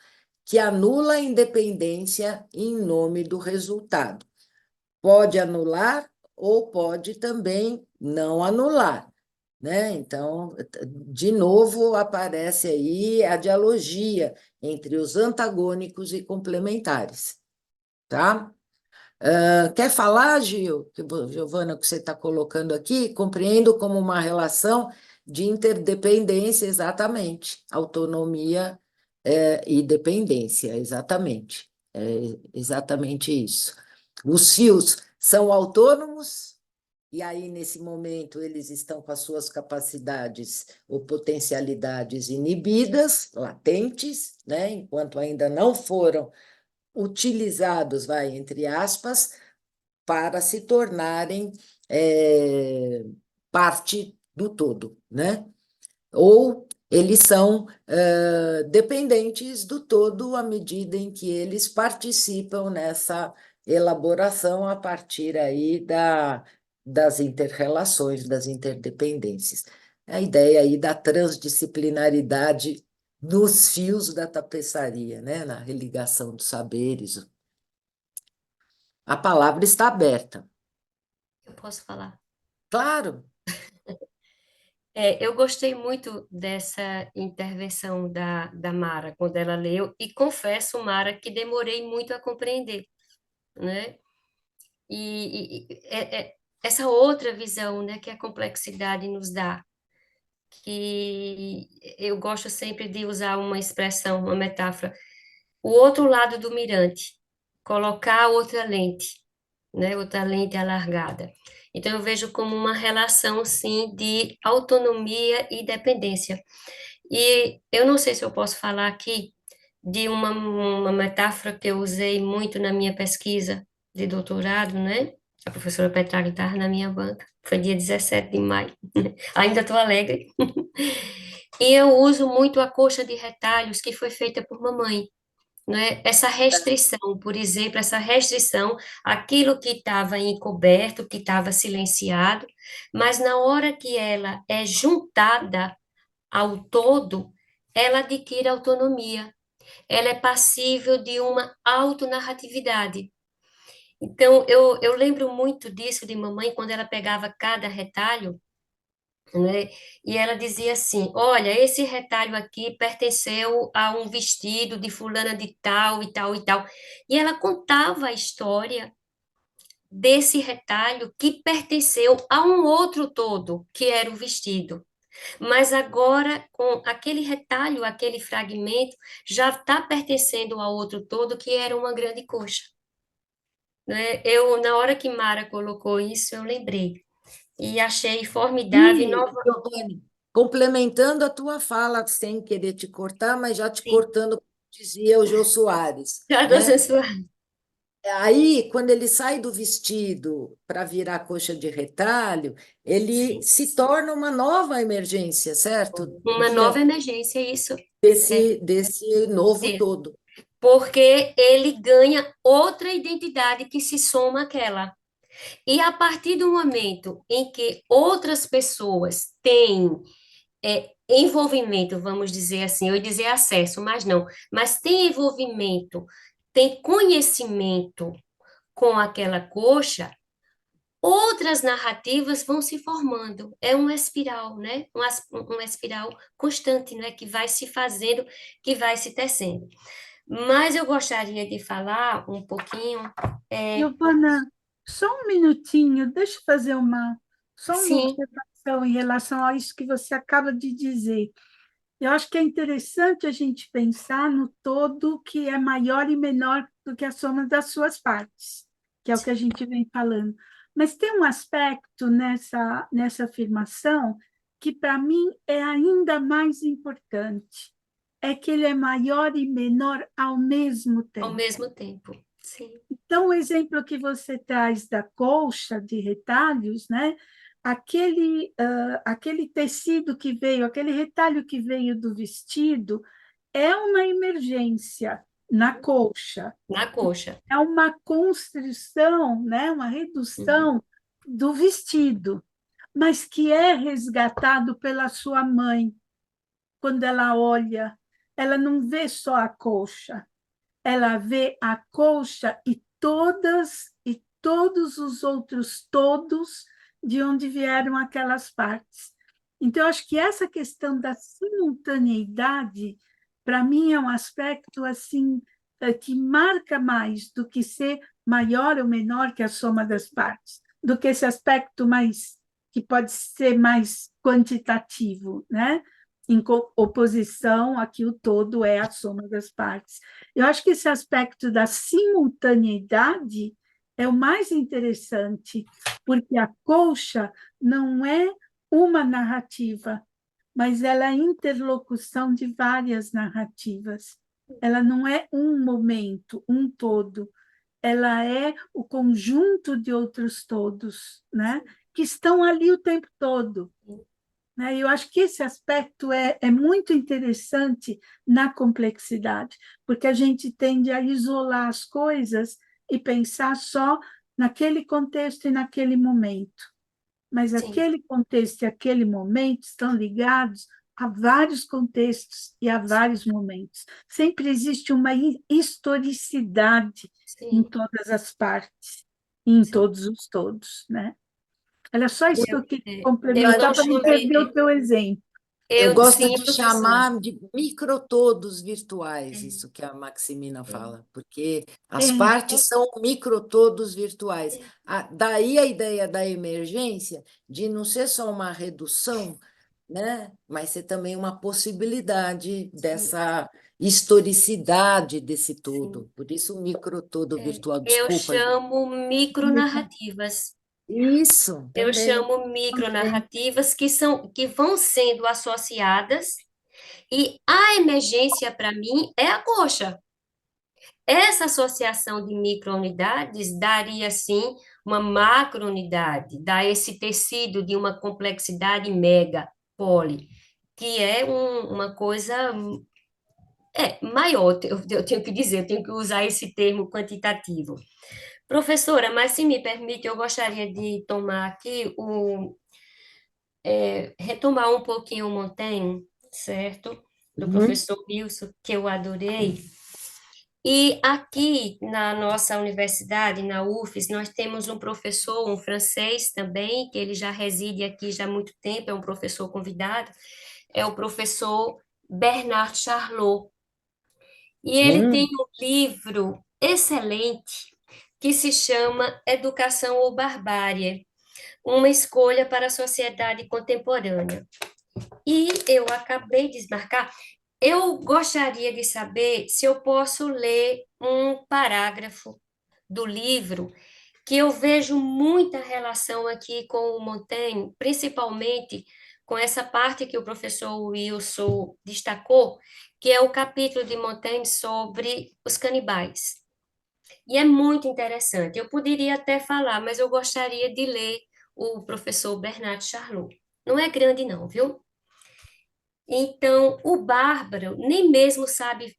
que anula a independência em nome do resultado. Pode anular ou pode também não anular, né? Então, de novo, aparece aí a dialogia entre os antagônicos e complementares, tá? Quer falar, Gil, Giovana, o que você está colocando aqui? Compreendo como uma relação de interdependência, exatamente. Autonomia, e dependência, exatamente. É exatamente isso. Os fios são autônomos, e aí, nesse momento, eles estão com as suas capacidades ou potencialidades inibidas, latentes, né? Enquanto ainda não foram utilizados, vai, entre aspas, para se tornarem parte do todo, né? Ou eles são dependentes do todo à medida em que eles participam nessa elaboração a partir aí das interrelações, das interdependências. A ideia aí da transdisciplinaridade nos fios da tapeçaria, né? Na religação dos saberes. A palavra está aberta. Eu posso falar? Claro. Eu gostei muito dessa intervenção da Mara, quando ela leu, e confesso, Mara, que demorei muito a compreender, né? Essa outra visão, né, que a complexidade nos dá, que eu gosto sempre de usar uma expressão, uma metáfora, o outro lado do mirante, colocar outra lente, né, outra lente alargada. Então, eu vejo como uma relação, sim, de autonomia e dependência. E eu não sei se eu posso falar aqui de uma metáfora que eu usei muito na minha pesquisa de doutorado, né? A professora Petraglia estava na minha banca. Foi dia 17 de maio. Ainda estou alegre. E eu uso muito a coxa de retalhos que foi feita por mamãe, né? Essa restrição, por exemplo, essa restrição, aquilo que estava encoberto, que estava silenciado, mas na hora que ela é juntada ao todo, ela adquire autonomia, ela é passível de uma autonarratividade. Então, eu lembro muito disso de mamãe, quando ela pegava cada retalho, né? E ela dizia assim: olha, esse retalho aqui pertenceu a um vestido de fulana de tal e tal e tal. E ela contava a história desse retalho que pertenceu a um outro todo, que era o vestido. Mas agora, com aquele retalho, aquele fragmento, já está pertencendo a outro todo, que era uma grande coxa, né? Na hora que Mara colocou isso, eu lembrei. E achei formidável. E, Giovanni, complementando a tua fala, sem querer te cortar, mas já te Sim, cortando, como dizia o Jô Soares, cada né? sensual. Aí, quando ele sai do vestido para virar coxa de retalho, ele se torna uma nova emergência, certo? Uma nova emergência, isso. É, Desse novo isso. todo. Porque ele ganha outra identidade que se soma àquela. E a partir do momento em que outras pessoas têm envolvimento, vamos dizer assim, eu ia dizer acesso, mas não, mas tem envolvimento, tem conhecimento com aquela coxa, outras narrativas vão se formando. É uma espiral, né? Uma espiral constante, né? Que vai se fazendo, que vai se tecendo. Mas eu gostaria de falar um pouquinho, Giovana, só um minutinho, deixa eu fazer só uma sim, observação em relação a isso que você acaba de dizer. Eu acho que é interessante a gente pensar no todo que é maior e menor do que a soma das suas partes, que é o que a gente vem falando. Mas tem um aspecto nessa afirmação que, para mim, é ainda mais importante. É que ele é maior e menor ao mesmo ao tempo. mesmo tempo. Sim, Então, o exemplo que você traz da colcha de retalhos, né? Aquele tecido que veio, aquele retalho que veio do vestido, é uma emergência na colcha, na coxa. é uma construção, né? Uma Uhum. redução do vestido, mas que é resgatado pela sua mãe. Quando ela olha, ela não vê só a colcha, ela vê a colcha e todos os outros todos de onde vieram aquelas partes. Então, eu acho que essa questão da simultaneidade, para mim, é um aspecto assim que marca mais do que ser maior ou menor que a soma das partes, do que esse aspecto mais que pode ser mais quantitativo, né? Em oposição a que o todo é a soma das partes. Eu acho que esse aspecto da simultaneidade é o mais interessante, porque a colcha não é uma narrativa, mas ela é a interlocução de várias narrativas. Ela não é um momento, um todo. Ela é o conjunto de outros todos, né? Que estão ali o tempo todo, né? Eu acho que esse aspecto é muito interessante na complexidade, porque a gente tende a isolar as coisas e pensar só naquele contexto e naquele momento. Mas Sim, aquele contexto e aquele momento estão ligados a vários contextos e a vários momentos. Sempre existe uma historicidade em sim, todas as partes, em sim. todos os todos, né? Era só isso que eu queria Eu não complementar para não perder o chamei, teu exemplo. Eu eu, gosto sim, de professora. chamar de microtodos virtuais, É, isso que a Maximina é, fala, porque as É, partes são microtodos virtuais. Daí a ideia da emergência de não ser só uma redução, né, mas ser também uma possibilidade sim, dessa historicidade desse sim. todo. Por isso, o microtodo virtual. Eu Desculpa, gente. chamo micronarrativas. Isso, Eu também. chamo micronarrativas que vão sendo associadas, e a emergência, para mim, é a coxa. Essa associação de microunidades daria, sim, uma macrounidade, dá esse tecido de uma complexidade mega, poli, que é uma coisa maior, eu tenho que dizer, eu tenho que usar esse termo quantitativo. Professora, mas se me permite, eu gostaria de tomar aqui retomar um pouquinho o Montaigne, certo? Do Uhum. professor Wilson, que eu adorei. E aqui na nossa universidade, na UFES, nós temos um professor, um francês também, que ele já reside aqui já há muito tempo, é um professor convidado, é o professor Bernard Charlot. E ele tem Hum. um livro excelente que se chama Educação ou Barbárie, uma escolha para a sociedade contemporânea. E eu acabei de desmarcar. Eu gostaria de saber se eu posso ler um parágrafo do livro que eu vejo muita relação aqui com o Montaigne, principalmente com essa parte que o professor Wilson destacou, que é o capítulo de Montaigne sobre os canibais. E é muito interessante. Eu poderia até falar, mas eu gostaria de ler o professor Bernard Charlot. Não é grande, não, viu? Então, o bárbaro nem mesmo sabe.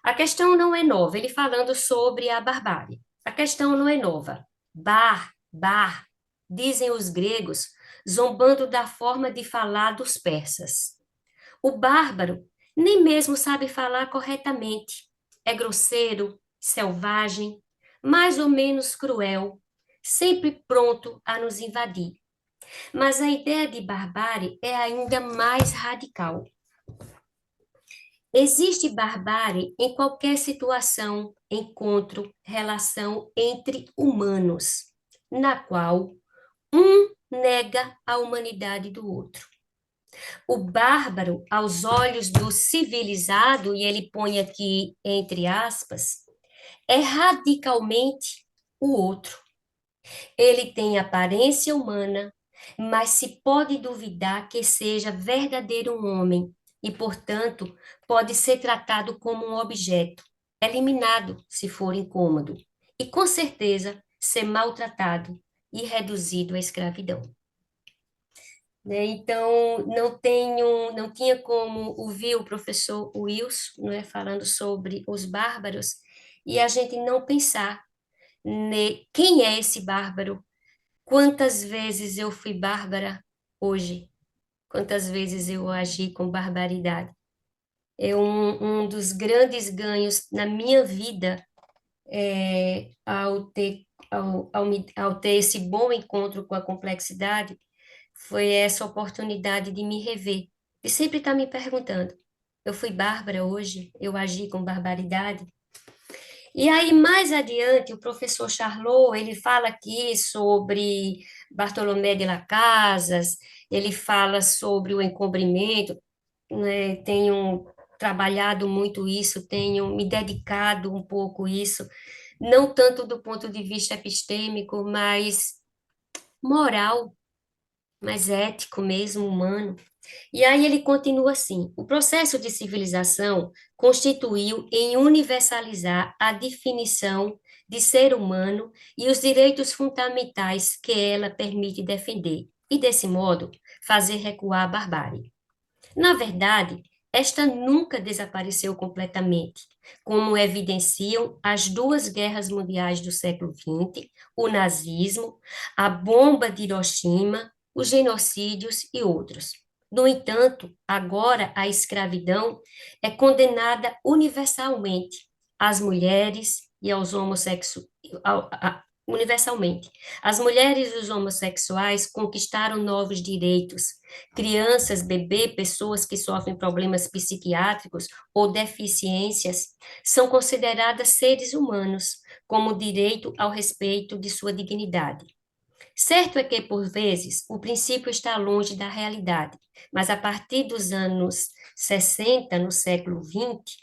A questão não é nova, ele falando sobre a barbárie. A questão não é nova. Bar, dizem os gregos, zombando da forma de falar dos persas. O bárbaro nem mesmo sabe falar corretamente. É grosseiro, selvagem, mais ou menos cruel, sempre pronto a nos invadir. Mas a ideia de barbárie é ainda mais radical. Existe barbárie em qualquer situação, encontro, relação entre humanos, na qual um nega a humanidade do outro. O bárbaro, aos olhos do civilizado, e ele põe aqui entre aspas, é radicalmente o outro. Ele tem aparência humana, mas se pode duvidar que seja verdadeiro um homem e, portanto, pode ser tratado como um objeto, eliminado se for incômodo, e com certeza ser maltratado e reduzido à escravidão. Né? Então, não tinha como ouvir o professor Wilson, né, falando sobre os bárbaros e a gente não pensar, né, quem é esse bárbaro. Quantas vezes eu fui bárbara hoje? Quantas vezes eu agi com barbaridade? Um dos grandes ganhos na minha vida ao ter esse bom encontro com a complexidade foi essa oportunidade de me rever, de sempre estar me perguntando: eu fui bárbara hoje? Eu agi com barbaridade? E aí, mais adiante, o professor Charlot, ele fala aqui sobre Bartolomé de Las Casas, ele fala sobre o encobrimento, né? Tenho trabalhado muito isso, tenho me dedicado um pouco isso, não tanto do ponto de vista epistêmico, mas moral, mais ético mesmo, humano. E aí ele continua assim: o processo de civilização constituiu em universalizar a definição de ser humano e os direitos fundamentais que ela permite defender, e desse modo fazer recuar a barbárie. Na verdade, esta nunca desapareceu completamente, como evidenciam as duas guerras mundiais do século XX, o nazismo, a bomba de Hiroshima, os genocídios e outros. No entanto, agora a escravidão é condenada universalmente às mulheres e aos homossexuais, universalmente. As mulheres e os homossexuais conquistaram novos direitos. Crianças, bebês, pessoas que sofrem problemas psiquiátricos ou deficiências são consideradas seres humanos, como direito ao respeito de sua dignidade. Certo é que, por vezes, o princípio está longe da realidade, mas a partir dos anos 60, no século XX,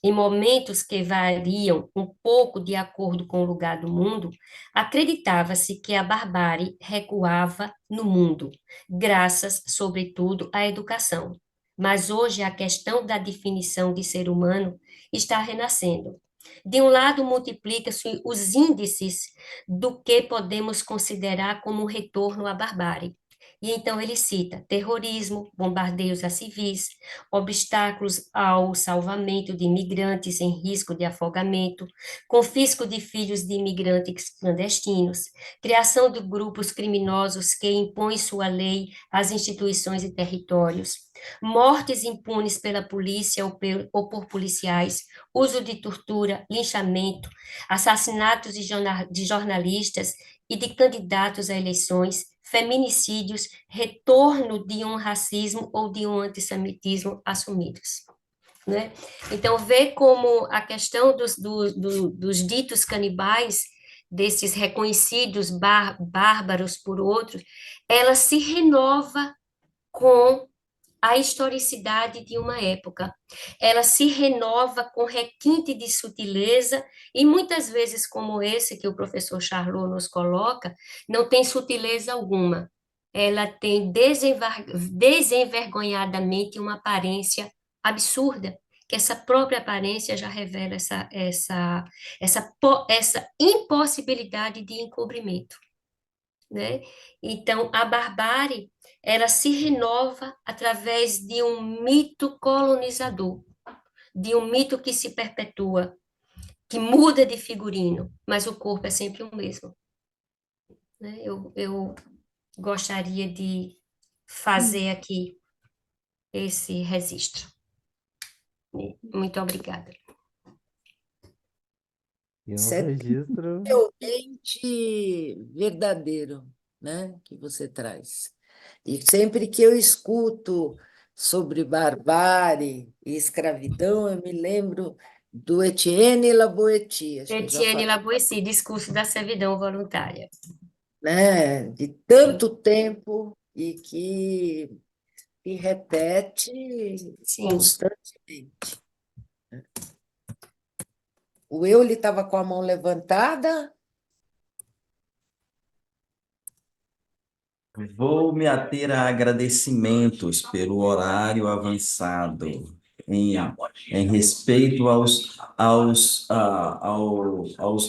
em momentos que variam um pouco de acordo com o lugar do mundo, acreditava-se que a barbárie recuava no mundo, graças, sobretudo, à educação. Mas hoje a questão da definição de ser humano está renascendo. De um lado, multiplica-se os índices do que podemos considerar como um retorno à barbárie. E então ele cita terrorismo, bombardeios a civis, obstáculos ao salvamento de imigrantes em risco de afogamento, confisco de filhos de imigrantes clandestinos, criação de grupos criminosos que impõem sua lei às instituições e territórios, mortes impunes pela polícia ou por policiais, uso de tortura, linchamento, assassinatos de jornalistas e de candidatos a eleições, feminicídios, retorno de um racismo ou de um antissemitismo assumidos. Né? Então, vê como a questão dos ditos canibais, desses reconhecidos bárbaros por outros, ela se renova com a historicidade de uma época. Ela se renova com requinte de sutileza, e muitas vezes, como esse que o professor Charlot nos coloca, não tem sutileza alguma. Ela tem desenvergonhadamente uma aparência absurda, que essa própria aparência já revela essa impossibilidade de encobrimento, né? Então, a barbárie, ela se renova através de um mito colonizador, de um mito que se perpetua, que muda de figurino, mas o corpo é sempre o mesmo, né? Eu gostaria de fazer aqui esse registro. Muito obrigada. E é um Isso é registro. realmente verdadeiro, né, que você traz. E sempre que eu escuto sobre barbárie e escravidão, eu me lembro do Etienne La Boétie, acho que eu já Etienne falei, Laboissy, Discurso da Servidão Voluntária. né, de Sim, tanto tempo e que se repete sim. constantemente. O Euler estava com a mão levantada. Vou me ater a agradecimentos pelo horário avançado, em, em respeito aos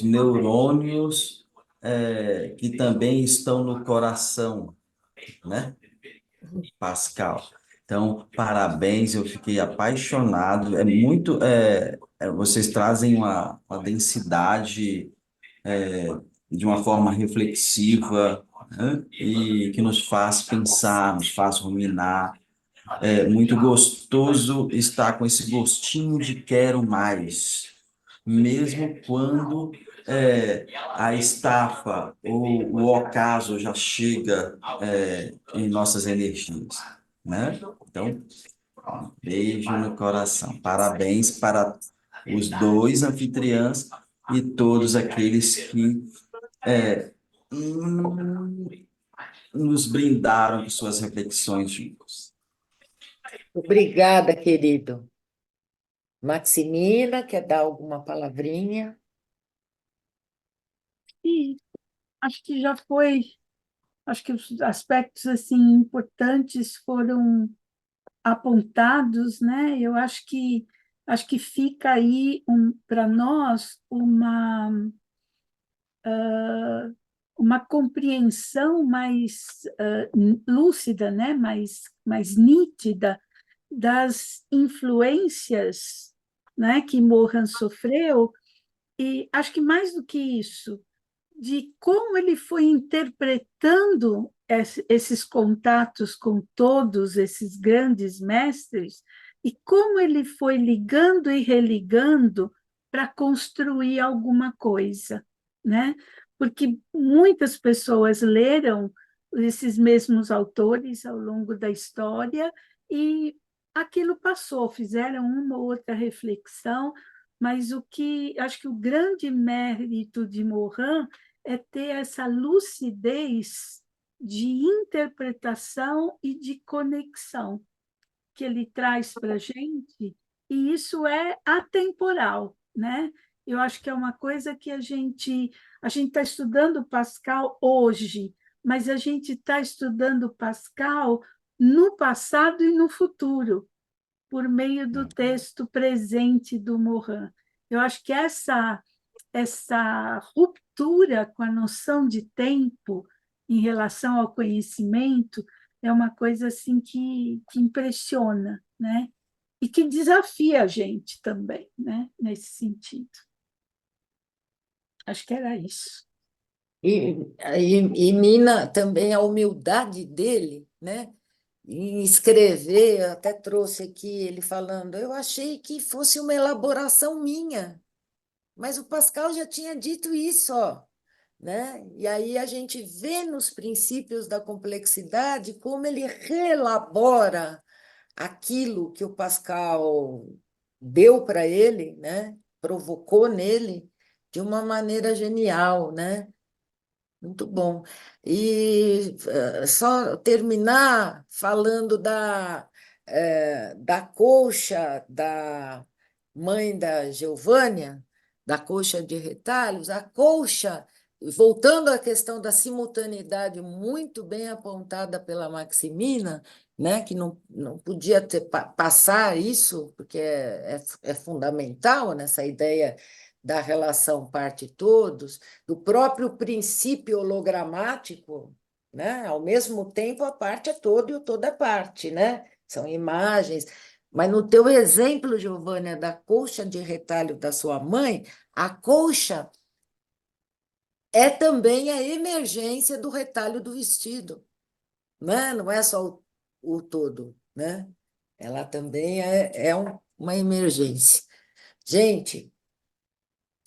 neurônios que também estão no coração, né, Pascal? Então, parabéns, eu fiquei apaixonado. Vocês trazem uma densidade de uma forma reflexiva, né? E que nos faz pensar, nos faz ruminar. É muito gostoso estar com esse gostinho de quero mais, mesmo quando a estafa ou o ocaso já chega em nossas energias, né? Então, beijo no coração. Parabéns para os dois anfitriãs e todos aqueles que é, hum, nos brindaram com suas reflexões de luz. Obrigada, querido. Maximina, quer dar alguma palavrinha? E acho que já foi, acho que os aspectos assim importantes foram apontados, né? Eu acho que fica aí para nós uma compreensão mais lúcida, né? Mais nítida das influências, né, que Mohan sofreu, e acho que mais do que isso, de como ele foi interpretando esses contatos com todos esses grandes mestres e como ele foi ligando e religando para construir alguma coisa, né? Porque muitas pessoas leram esses mesmos autores ao longo da história e aquilo passou, fizeram uma ou outra reflexão, mas o que acho que o grande mérito de Morin é ter essa lucidez de interpretação e de conexão que ele traz para a gente, e isso é atemporal, né? Eu acho que é uma coisa que a gente está estudando Pascal hoje, mas a gente está estudando Pascal no passado e no futuro, por meio do texto presente do Morin. Eu acho que essa ruptura com a noção de tempo em relação ao conhecimento é uma coisa assim que impressiona, né? E que desafia a gente também, né? Nesse sentido. Acho que era isso. E mina também a humildade dele, né? Em escrever, eu até trouxe aqui ele falando, eu achei que fosse uma elaboração minha, mas o Pascal já tinha dito isso, ó, né? E aí a gente vê nos princípios da complexidade como ele reelabora aquilo que o Pascal deu para ele, né? Provocou nele de uma maneira genial, né? Muito bom. E só terminar falando da colcha da mãe da Geovânia, da colcha de retalhos. A colcha voltando à questão da simultaneidade muito bem apontada pela Maximina, né, que não podia passar isso, porque é fundamental nessa ideia da relação parte-todos, do próprio princípio hologramático, né? Ao mesmo tempo, a parte é todo e o todo é parte, né? São imagens. Mas no teu exemplo, Giovânia, da colcha de retalho da sua mãe, a colcha é também a emergência do retalho do vestido, né? Não é só o todo, né? Ela também uma emergência. Gente,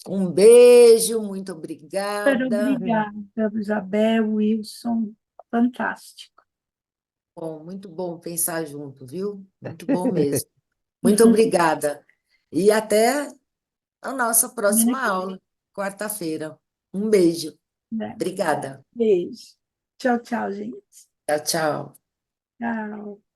um beijo, muito Super obrigada. obrigada, Isabel, Wilson, fantástico. Bom, muito bom pensar junto, viu? Muito bom mesmo. Muito obrigada. E até a nossa próxima aula, quarta-feira. Um beijo. Obrigada. Beijo. Tchau, tchau, gente. Tchau, tchau. Tchau.